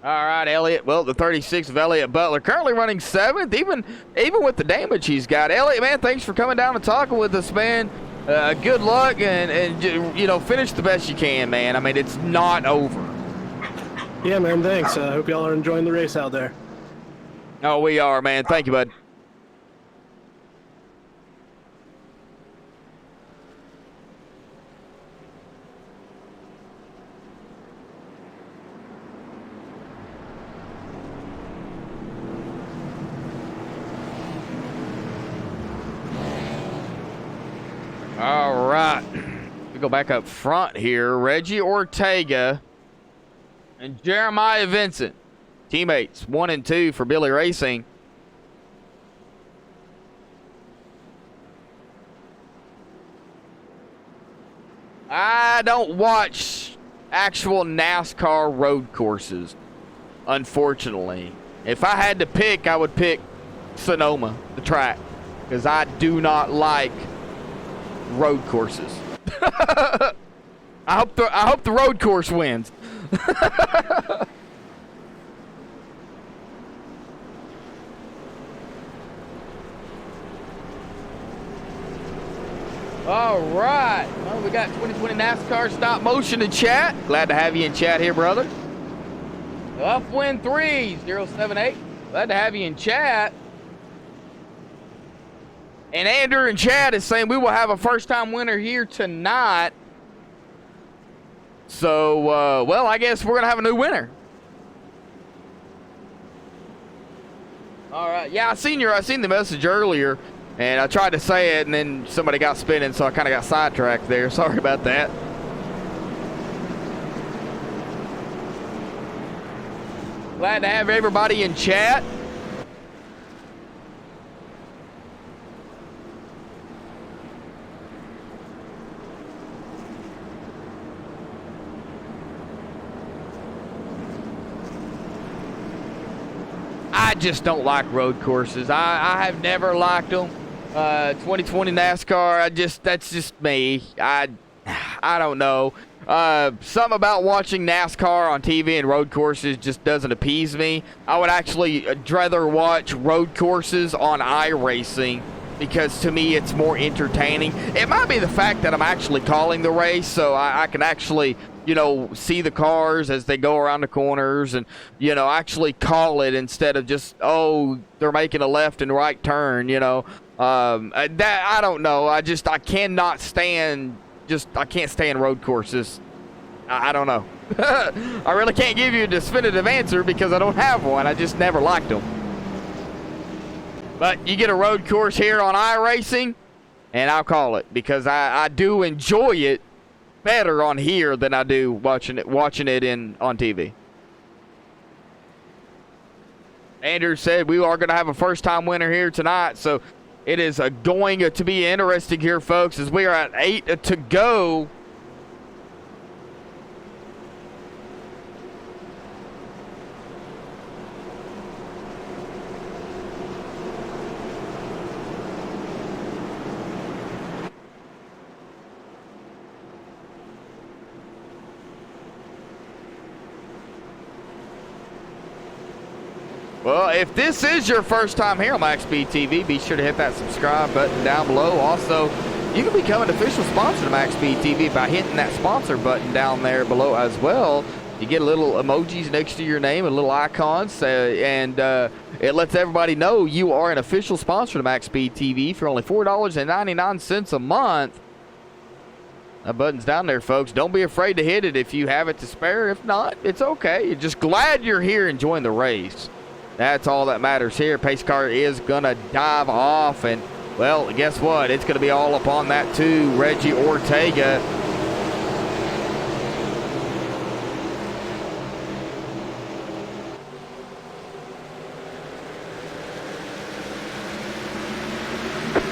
All right, Elliott. Well, the 36 of Elliott Butler currently running 7th, even with the damage he's got. Elliott, man, thanks for coming down and talking with us, man. Good luck, and finish the best you can, man. I mean, it's not over. Yeah, man, thanks. I hope y'all are enjoying the race out there. Oh, we are, man. Thank you, bud. All right. We go back up front here. Reggie Ortega and Jeremiah Vincent, teammates 1 and 2 for Billy Racing. I don't watch actual NASCAR road courses, unfortunately. If I had to pick, I would pick Sonoma, the track, because I do not like road courses. I hope the road course wins. All right. Well, we got 2020 NASCAR stop motion in chat. Glad to have you in chat here, brother. Upwind 3078. Glad to have you in chat. And Andrew in chat is saying we will have a first-time winner here tonight. So, well, I guess we're going to have a new winner. All right. Yeah, I seen the message earlier, and I tried to say it, and then somebody got spinning, so I kind of got sidetracked there. Sorry about that. Glad to have everybody in chat. I just don't like road courses. I have never liked them. 2020 NASCAR, that's just me. I don't know. Something about watching NASCAR on TV and road courses just doesn't appease me. I would actually rather watch road courses on iRacing because to me it's more entertaining. It might be the fact that I'm actually calling the race, so I can actually, you know, see the cars as they go around the corners and, you know, actually call it instead of just, oh, they're making a left and right turn, you know. That I don't know. I cannot stand. I can't stand road courses. I don't know. I really can't give you a definitive answer because I don't have one. I just never liked them. But you get a road course here on iRacing, and I'll call it because I do enjoy it better on here than I do watching it on TV. Andrew said we are going to have a first-time winner here tonight, so it is going to be interesting here, folks, as we are at 8 to go. Well, if this is your first time here on MaxSpeedTV, be sure to hit that subscribe button down below. Also, you can become an official sponsor of MaxSpeedTV by hitting that sponsor button down there below as well. You get a little emojis next to your name and little icons, and it lets everybody know you are an official sponsor of MaxSpeedTV for only $4.99 a month. That button's down there, folks. Don't be afraid to hit it if you have it to spare. If not, it's okay. You're just glad you're here enjoying the race. That's all that matters here. Pace car is going to dive off, and, well, guess what? It's going to be all up on that, too. Reggie Ortega.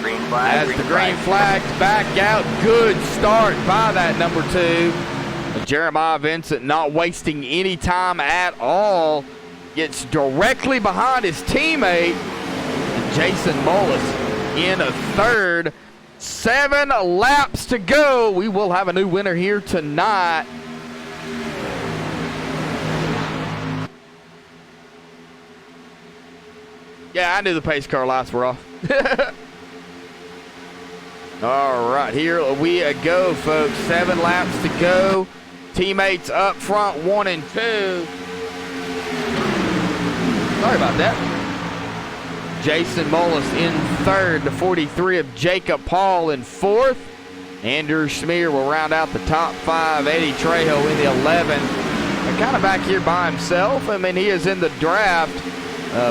Green flag. As the green flag's back out, good start by that number 2. Jeremiah Vincent not wasting any time at all. Gets directly behind his teammate. And Jason Mullis in a third. 7 laps to go. We will have a new winner here tonight. Yeah, I knew the pace car lights were off. All right, here we go, folks. 7 laps to go. Teammates up front, 1 and 2. Sorry about that. Jason Mullis in third. The 43 of Jacob Paul in fourth. Andrew Schmier will round out the top 5. Eddie Trejo in the 11. Kind of back here by himself. I mean, he is in the draft,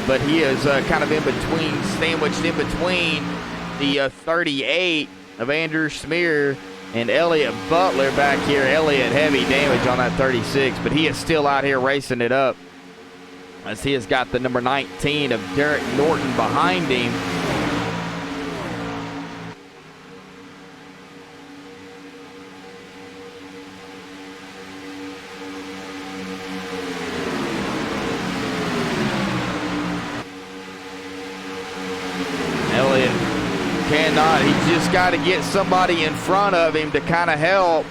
but he is kind of in between, sandwiched in between the 38 of Andrew Schmier and Elliott Butler back here. Elliott heavy damage on that 36, but he is still out here racing it up, as he has got the number 19 of Derek Norton behind him. Elliott cannot. He's just got to get somebody in front of him to kind of help.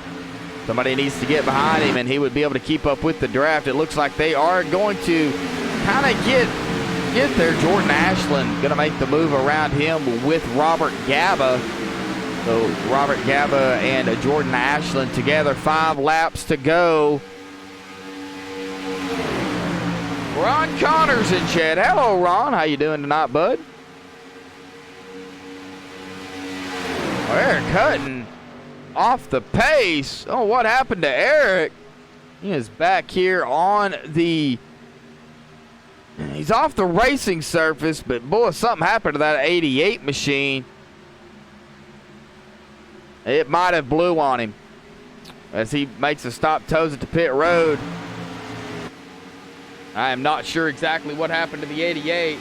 Somebody needs to get behind him, and he would be able to keep up with the draft. It looks like they are going to kind of get there. Jordan Ashland going to make the move around him with Robert Gaba. So Robert Gaba and Jordan Ashland together. 5 laps to go. Ron Connors in chat. Hello, Ron. How you doing tonight, bud? Oh, Eric Hutton off the pace. Oh, what happened to Eric? He is back here on the... He's off the racing surface, but boy, something happened to that 88 machine. It might have blew on him as he makes a stop, toes it to pit road. I am not sure exactly what happened to the 88.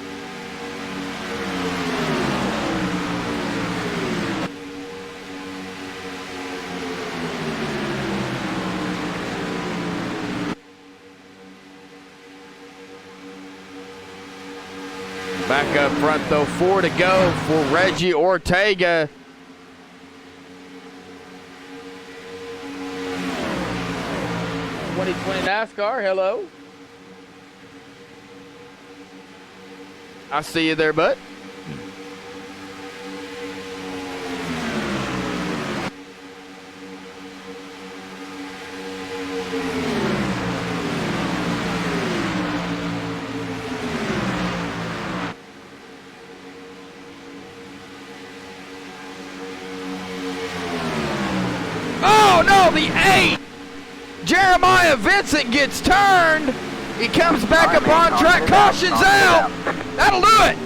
Back up front, though, 4 to go for Reggie Ortega. When NASCAR, hello. I see you there, bud. Oh no, the 8! Jeremiah Vincent gets turned. He comes back up on track. Caution's out. That'll do it.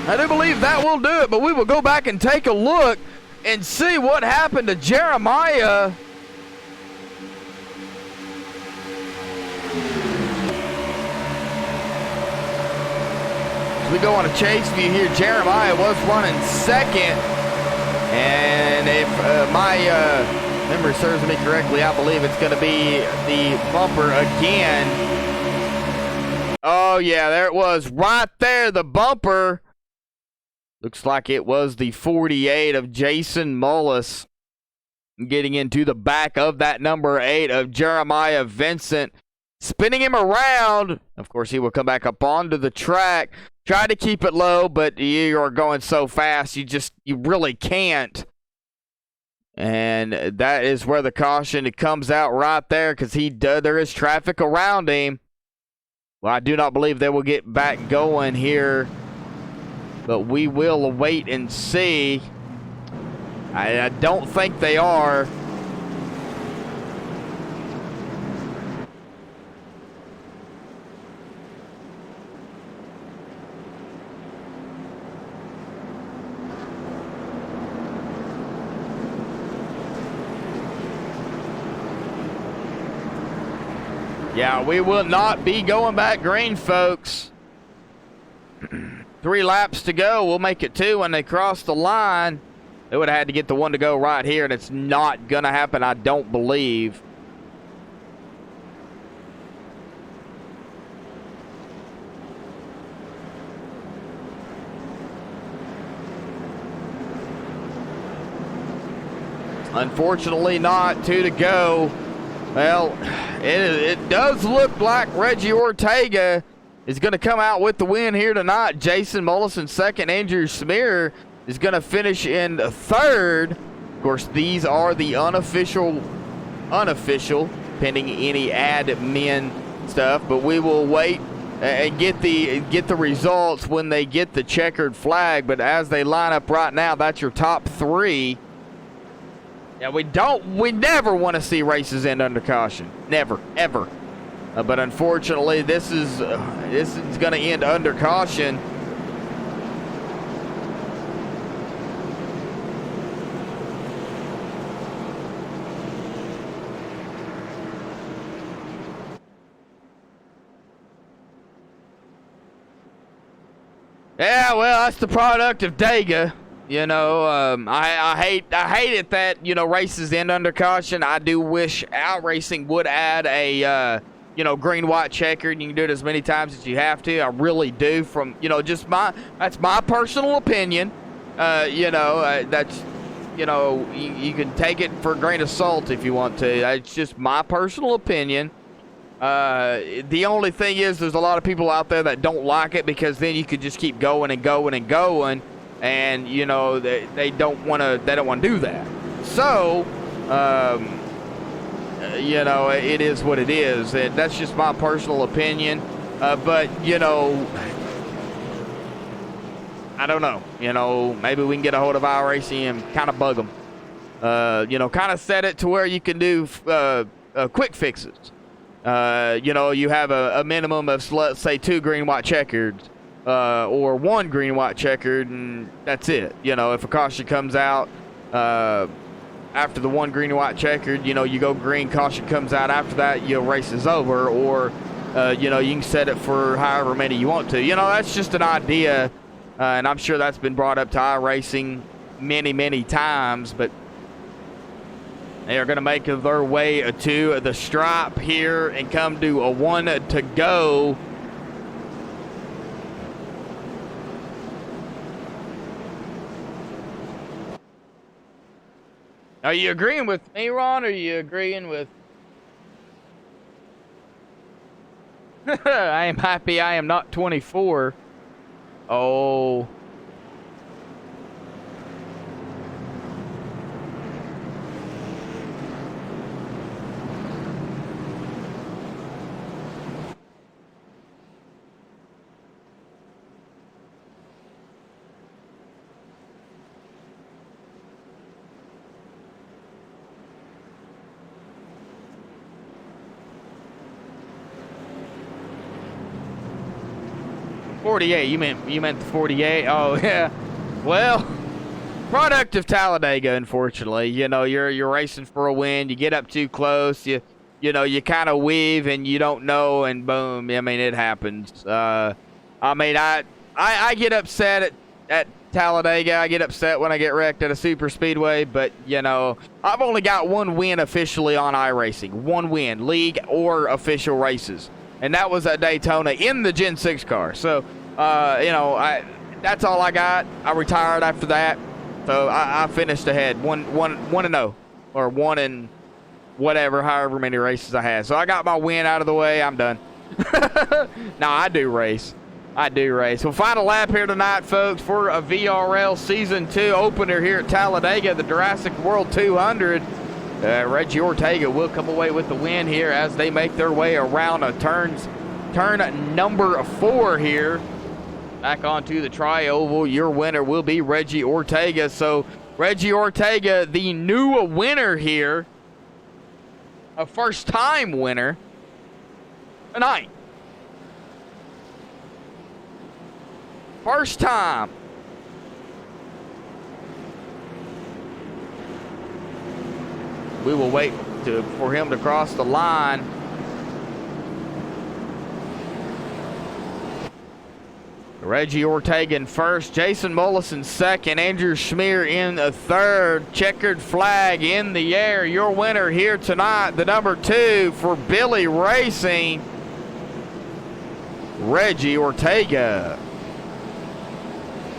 I do believe that will do it, but we will go back and take a look and see what happened to Jeremiah. As we go on a chase view here, Jeremiah was running second. And if my memory serves me correctly, I believe it's going to be the bumper again. Oh, yeah, there it was. Right there, the bumper. Looks like it was the 48 of Jason Mullis getting into the back of that number 8 of Jeremiah Vincent, spinning him around. Of course, he will come back up onto the track. Try to keep it low, but you are going so fast, you really can't. And that is where the caution, it comes out right there because there is traffic around him. Well, I do not believe they will get back going here, but we will wait and see. I don't think they are. Yeah, we will not be going back green, folks. 3 laps to go. We'll make it 2 when they cross the line. They would have had to get the 1 to go right here, and it's not going to happen, I don't believe. Unfortunately not. 2 to go. Well, it does look like Reggie Ortega is going to come out with the win here tonight. Jason Mullis in second. Andrew Smear is going to finish in third. Of course, these are the unofficial, pending any admin stuff. But we will wait and get the results when they get the checkered flag. But as they line up right now, that's your top 3. Yeah, we never want to see races end under caution. Never, ever. But unfortunately, this is going to end under caution. Yeah, well, that's the product of Dega. You know, I hate it that, races end under caution. I do wish outracing would add a, green, white, checkered. You can do it as many times as you have to. I really do. From, that's my personal opinion. That's, you can take it for a grain of salt if you want to. It's just my personal opinion. The only thing is there's a lot of people out there that don't like it because then you could just keep going and going and going. And they don't want to do that. So, it is what it is. That's just my personal opinion. But I don't know. Maybe we can get a hold of iRacing and kind of bug them. Kind of set it to where you can do quick fixes. You have a minimum of, let's say, 2 green, white, checkered. Or 1 green, white, checkered, and that's it. If a caution comes out after the 1 green, white, checkered, you go green, caution comes out after that, your race is over. Or, you can set it for however many you want to. That's just an idea, and I'm sure that's been brought up to iRacing many, many times. But They are going to make their way to the stripe here and come to a 1 to go. Are you agreeing with me, Ron? Or are you agreeing with... I am happy I am not 24. Oh... 48. You meant the 48? Oh yeah. Well, product of Talladega, unfortunately. You know, you're racing for a win. You get up too close. You know, you kind of weave and you don't know, and boom. I mean, it happens. I mean, I get upset at Talladega. I get upset when I get wrecked at a super speedway, but you know, I've only got one win officially on iRacing. One win, league or official races. And that was at Daytona in the Gen 6 car. So, you know, that's all I got. I retired after that. So I finished ahead. 1-0. Or 1 and whatever, however many races I had. So I got my win out of the way. I'm done. No, I do race. I do race. Well, final lap here tonight, folks, for a VRL Season 2 opener here at Talladega, the Jurassic World 200. Reggie Ortega will come away with the win here as they make their way around a turn number 4 here. Back onto the tri-oval. Your winner will be Reggie Ortega. So Reggie Ortega, the new winner here, a first-time winner tonight. First time. We will wait for him to cross the line. Reggie Ortega in first, Jason Mullison second, Andrew Schmier in the third. Checkered flag in the air. Your winner here tonight, the number 2 for Billy Racing, Reggie Ortega.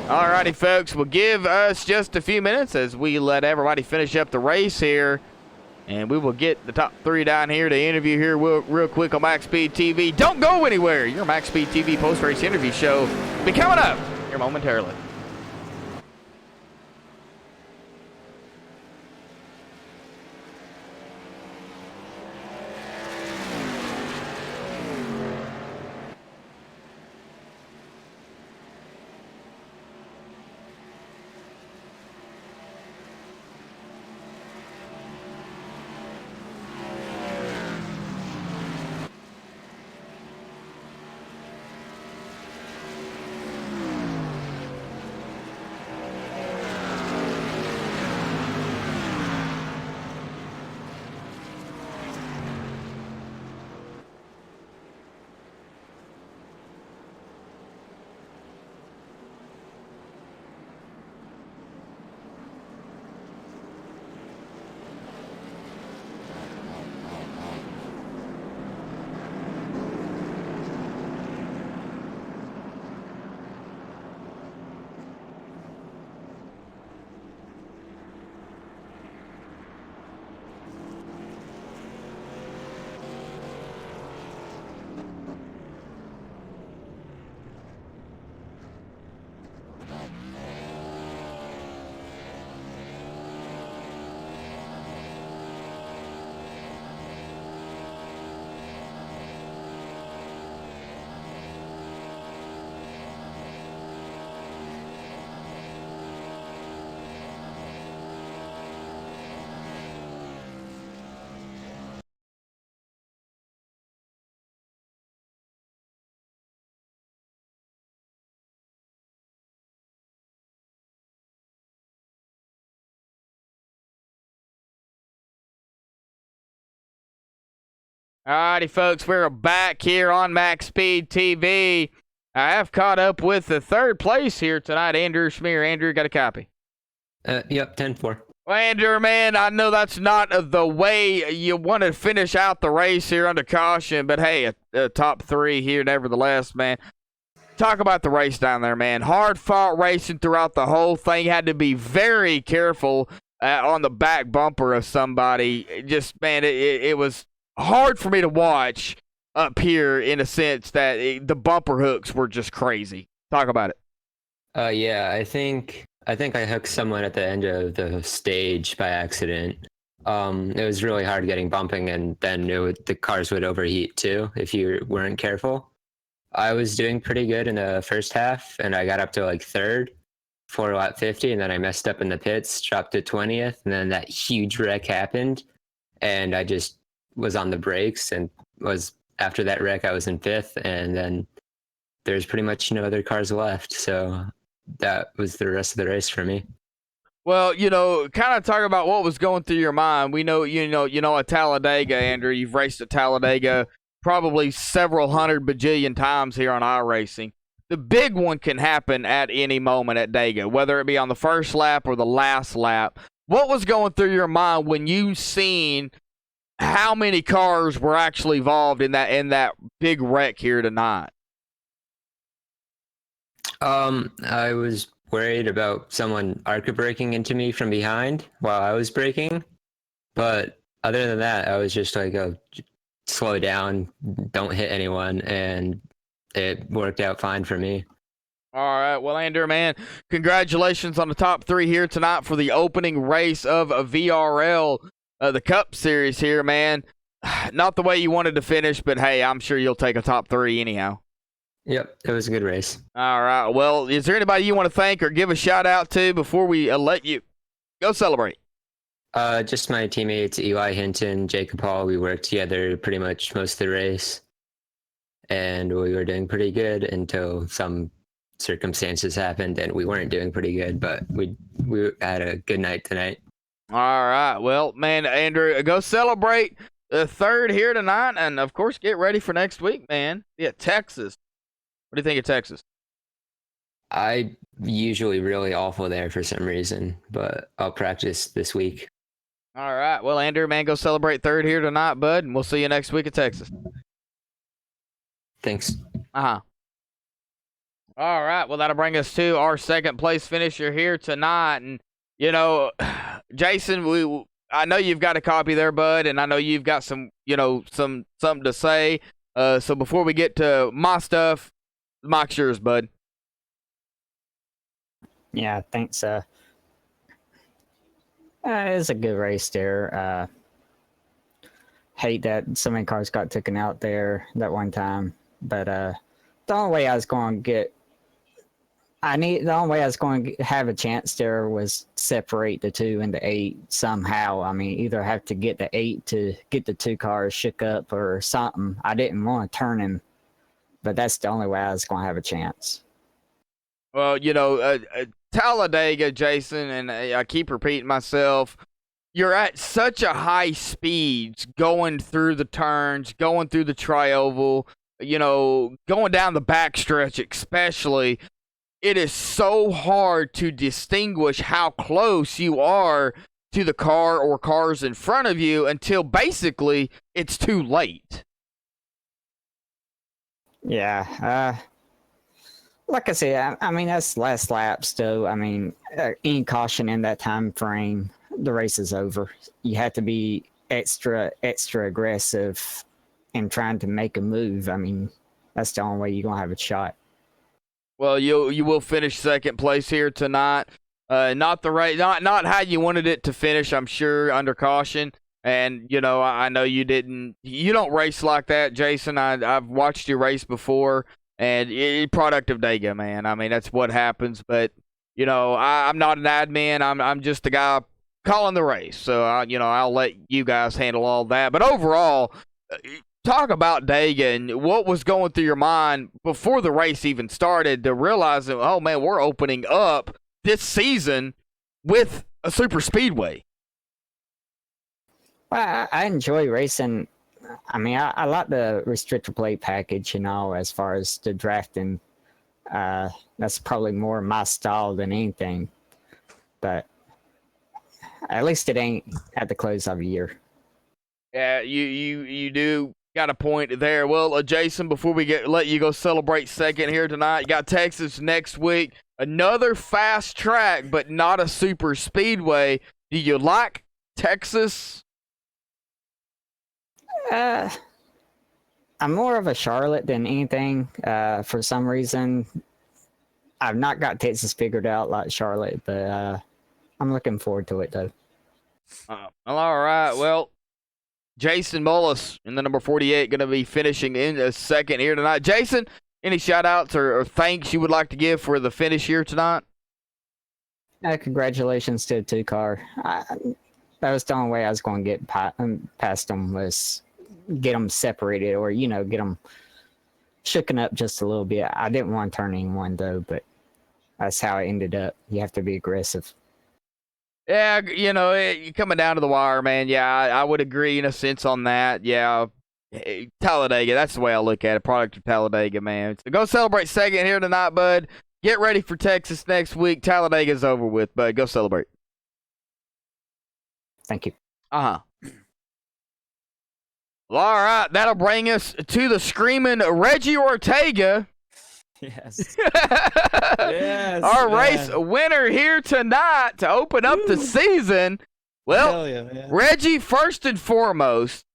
Alrighty, folks, we'll give us just a few minutes as we let everybody finish up the race here. And we will get the top 3 down here to interview here real quick on MaxSpeedTV. Don't go anywhere. Your MaxSpeedTV post-race interview show will be coming up here momentarily. Alrighty, folks, we're back here on MaxSpeedTV. I have caught up with the 3rd place here tonight, Andrew Schmier. Andrew, got a copy? Yep, 10-4. Well, Andrew, man, I know that's not the way you want to finish out the race here under caution, but hey, a top 3 here nevertheless, man. Talk about the race down there, man. Hard-fought racing throughout the whole thing. Had to be very careful on the back bumper of somebody. Just, man, it was hard for me to watch up here in a sense that the bumper hooks were just crazy. Talk about it. Yeah, I think I hooked someone at the end of the stage by accident. It was really hard getting bumping, and then the cars would overheat too if you weren't careful. I was doing pretty good in the first half, and I got up to like third for lap 50, and then I messed up in the pits, dropped to 20th, and then that huge wreck happened, and I just was on the brakes, and after that wreck I was in 5th, and then there's pretty much no other cars left, so that was the rest of the race for me. Well, kind of talk about what was going through your mind. We know, at Talladega, Andrew, you've raced at Talladega probably several hundred bajillion times here on iRacing. The big one can happen at any moment at Dega, whether it be on the first lap or the last lap. What was going through your mind when you seen how many cars were actually involved in that big wreck here tonight? I was worried about someone ARCA braking into me from behind while I was braking, but other than that, I was just like, oh, slow down, don't hit anyone, and it worked out fine for me. All right, well, Andrew, man, congratulations on the top 3 here tonight for the opening race of a VRL, the Cup Series here, man. Not the way you wanted to finish, but hey, I'm sure you'll take a top 3 anyhow. Yep, it was a good race. All right, well, is there anybody you want to thank or give a shout out to before we let you go celebrate? Just my teammates, Eli Hinton, Jacob Hall. We worked together pretty much most of the race, and we were doing pretty good until some circumstances happened, and we weren't doing pretty good, but we had a good night tonight. All right, well, man, Andrew, go celebrate the 3rd here tonight, and of course, get ready for next week, man. Yeah, Texas. What do you think of Texas? I usually really awful there for some reason, but I'll practice this week. All right. Well, Andrew, man, go celebrate 3rd here tonight, bud, and we'll see you next week at Texas. Thanks. Uh-huh. All right. Well, that'll bring us to our 2nd place finisher here tonight. And, Jason, I know you've got a copy there, bud, and I know you've got some something to say. So before we get to my stuff, the mic's yours, bud. Yeah, thanks. It was a good race there. Hate that so many cars got taken out there that one time. But the only way I was going to have a chance there was separate the 2 and the 8 somehow. I mean, either have to get the 8 to get the 2 cars shook up or something. I didn't want to turn him, but that's the only way I was going to have a chance. Well, Talladega, Jason, and I keep repeating myself, you're at such a high speeds going through the turns, going through the tri-oval, going down the backstretch especially. It is so hard to distinguish how close you are to the car or cars in front of you until basically it's too late. Yeah, like I said, I mean, that's last lap still. I mean, any caution in that time frame, the race is over. You have to be extra aggressive in trying to make a move. I mean, that's the only way you're going to have a shot. Well, you will finish 2nd place here tonight. Not not how you wanted it to finish, I'm sure, under caution. And, I know you don't race like that, Jason. I've watched you race before. And it's product of Dega, man. I mean, that's what happens. But, I'm not an admin. I'm just the guy calling the race. So, I'll let you guys handle all that. But overall, talk about Dega and what was going through your mind before the race even started to realize that, oh, man, we're opening up this season with a super speedway. Well, I enjoy racing. I mean, I like the restrictor plate package, as far as the drafting. That's probably more my style than anything. But at least it ain't at the close of a year. Yeah, you do got a point there. Well, Jason, before we let you go celebrate second here tonight, you got Texas next week. Another fast track, but not a super speedway. Do you like Texas? I'm more of a Charlotte than anything. For some reason, I've not got Texas figured out like Charlotte, but I'm looking forward to it though. Well, all right. Well, Jason Mullis in the number 48 going to be finishing in a second here tonight. Jason, any shout outs or thanks you would like to give for the finish here tonight? Congratulations to the 2-car. That was the only way I was going to get past them, was get them separated, or get them shooken up just a little bit. I didn't want to turn anyone though, but that's how it ended up. You have to be aggressive. Yeah, you're coming down to the wire, man. Yeah, I would agree in a sense on that. Yeah, Talladega, that's the way I look at it. Product of Talladega, man. So go celebrate second here tonight, bud. Get ready for Texas next week. Talladega's over with, bud. Go celebrate. Thank you. Well, all right, that'll bring us to the screaming Reggie Ortega. Yes. Our race winner here tonight to open up the season. Well, Reggie, first and foremost,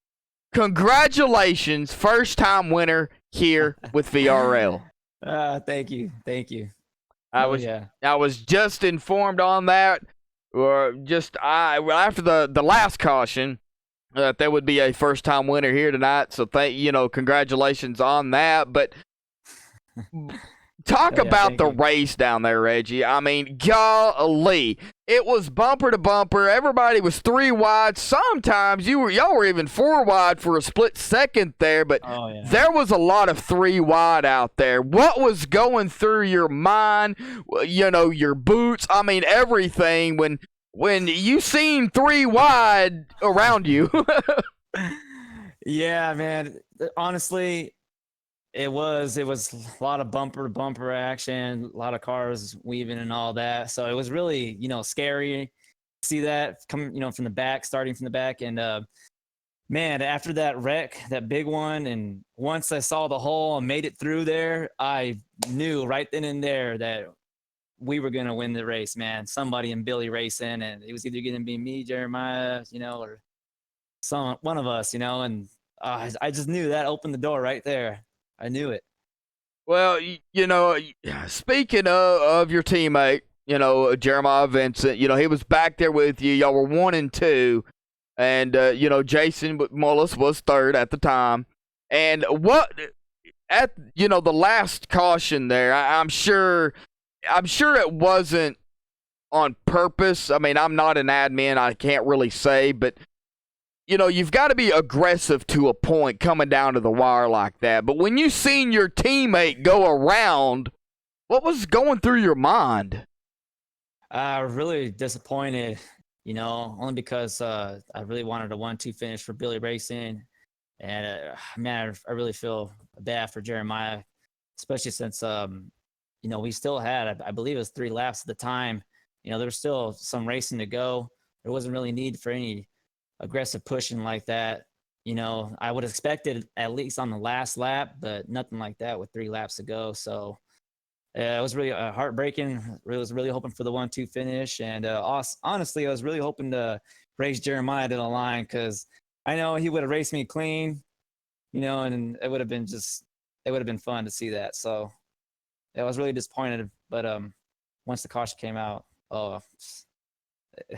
congratulations, first-time winner here with VRL. Thank you. I was just informed on that, or after the last caution, that there would be a first-time winner here tonight. So congratulations on that. But talk about the race down there, Reggie. I mean, golly, it was bumper to bumper. Everybody was 3 wide. Sometimes y'all were even 4 wide for a split second there, but there was a lot of 3 wide out there. What was going through your mind? Your boots. I mean, everything when you seen 3 wide around you. Yeah, man. Honestly, it was a lot of bumper to bumper action, a lot of cars weaving and all that. So it was really, scary to see that come, from the back, starting from the back. And man, after that wreck, that big one, and once I saw the hole and made it through there, I knew right then and there that we were gonna win the race, man. Somebody in Billy racing, and it was either gonna be me, Jeremiah, or one of us, and I just knew that opened the door right there. I knew it. Well, speaking of your teammate, Jeremiah Vincent, he was back there with you. Y'all were 1 and 2, and Jason Mullis was 3rd at the time. And the last caution there, I'm sure it wasn't on purpose. I mean, I'm not an admin, I can't really say, but you've got to be aggressive to a point coming down to the wire like that. But when you seen your teammate go around, what was going through your mind? Really disappointed, only because I really wanted a 1-2 finish for Billy Racing. And, man, I really feel bad for Jeremiah, especially since, we still had, I believe it was 3 laps at the time. There was still some racing to go. There wasn't really need for any aggressive pushing like that. I would have expected at least on the last lap, but nothing like that with 3 laps to go. So it was really heartbreaking. I was really hoping for the 1-2 finish. And honestly, I was really hoping to race Jeremiah to the line, because I know he would have raced me clean, and it would have been fun to see that. So I was really disappointed. But once the caution came out,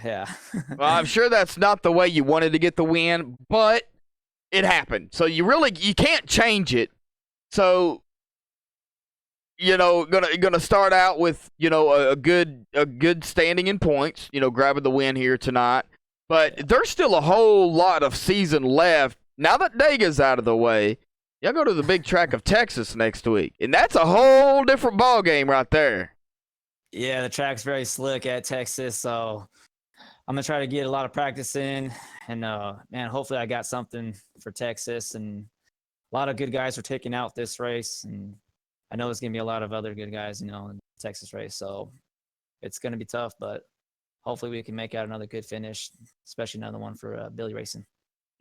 yeah. Well, I'm sure that's not the way you wanted to get the win, but it happened. So you can't change it. So, gonna start out with, a good standing in points, grabbing the win here tonight. But there's still a whole lot of season left. Now that Dega's out of the way, y'all go to the big track of Texas next week. And that's a whole different ball game right there. Yeah, the track's very slick at Texas, so I'm going to try to get a lot of practice in, and, man, hopefully I got something for Texas. And a lot of good guys are taking out this race, and I know there's going to be a lot of other good guys, in the Texas race. So it's going to be tough, but hopefully we can make out another good finish, especially another one for Billy Racing.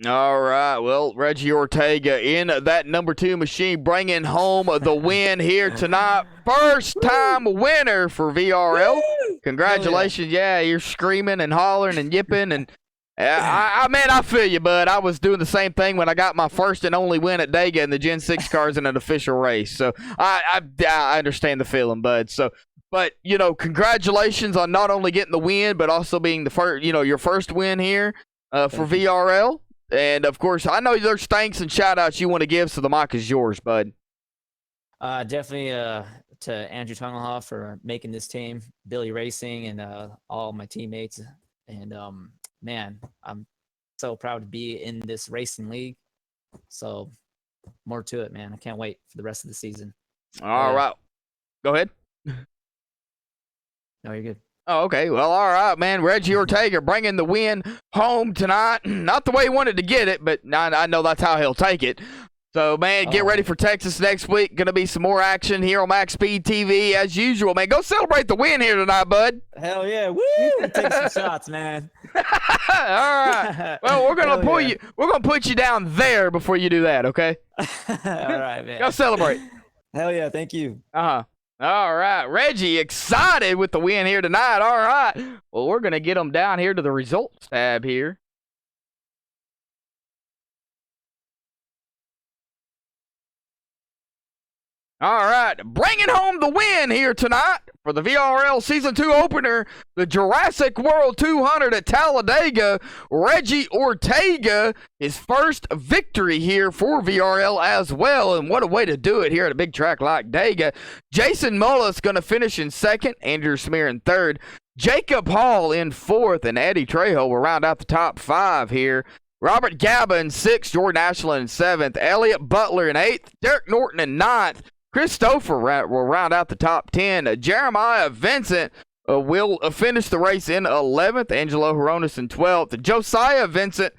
All right, well, Reggie Ortega in that number 2 machine, bringing home the win here tonight. First-time winner for VRL. Congratulations. Yeah, you're screaming and hollering and yipping. And I feel you, bud. I was doing the same thing when I got my first and only win at Dega in the Gen 6 cars in an official race. So I understand the feeling, bud. So, but, congratulations on not only getting the win, but also being the first, your first win here for VRL. And, of course, I know there's thanks and shout-outs you want to give, so the mic is yours, bud. Definitely to Andrew Tungelhoff for making this team, Billy Racing, and all my teammates. And, man, I'm so proud to be in this racing league. So, more to it, man. I can't wait for the rest of the season. All right. Go ahead. No, you're good. Oh, okay. Well, all right, man. Reggie Ortega bringing the win home tonight. Not the way he wanted to get it, but I know that's how he'll take it. So, man, get ready for Texas next week. Going to be some more action here on MaxSpeedTV as usual, man. Go celebrate the win here tonight, bud. Hell yeah. Woo! Take some shots, man. All right. Well, we're going to pull you. We're going to put you down there before you do that, okay? All right, man. Go celebrate. Hell yeah. Thank you. Uh-huh. All right, Reggie, excited with the win here tonight. All right. Well, we're going to get them down here to the results tab here. All right, bringing home the win here tonight for the VRL Season 2 opener, the Jurassic World 200 at Talladega. Reggie Ortega, his first victory here for VRL as well, and what a way to do it here at a big track like Dega. Jason Mullis going to finish in second, Andrew Smear in third, Jacob Hall in fourth, and Eddie Trejo will round out the top 5 here. Robert Gaba in sixth, Jordan Ashland in seventh, Elliott Butler in eighth, Derek Norton in ninth, Christopher will round out the top 10. Jeremiah Vincent will finish the race in 11th. Angelo Horonis in 12th. Josiah Vincent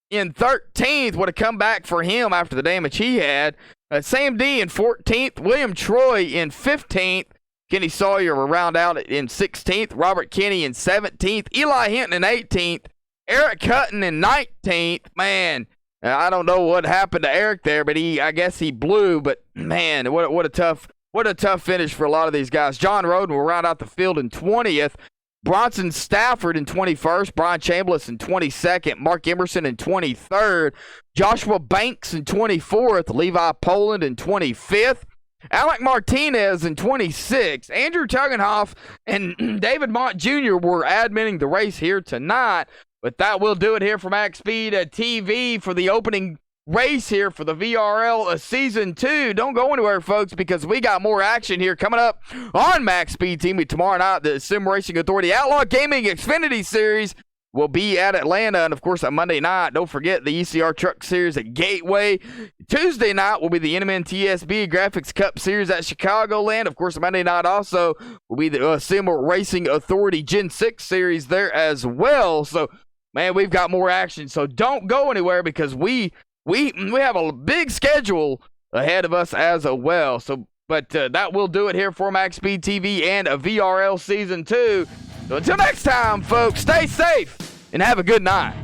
in 13th. What a comeback for him after the damage he had. Sam D in 14th. William Troy in 15th. Kenny Sawyer will round out in 16th. Robert Kinney in 17th. Eli Hinton in 18th. Eric Hutton in 19th. Man, I don't know what happened to Eric there, but I guess he blew. But man, what a tough finish for a lot of these guys. John Roden will round out the field in 20th. Bronson Stafford in 21st. Brian Chambliss in 22nd. Mark Emerson in 23rd. Joshua Banks in 24th. Levi Poland in 25th. Alec Martinez in 26th. Andrew Tugendhoff and David Mott Jr. were admitting the race here tonight. But that will do it here for MaxSpeedTV for the opening race here for the VRL Season 2. Don't go anywhere, folks, because we got more action here coming up on MaxSpeedTV tomorrow night. The Sim Racing Authority Outlaw Gaming Xfinity Series will be at Atlanta. And, of course, on Monday night, don't forget the ECR Truck Series at Gateway. Tuesday night will be the NMNTSB Graphics Cup Series at Chicagoland. Of course, Monday night also will be the Sim Racing Authority Gen 6 Series there as well. So, man, we've got more action, so don't go anywhere because we have a big schedule ahead of us as well. So, but that will do it here for MaxSpeedTV and a VRL Season 2. So until next time, folks, stay safe and have a good night.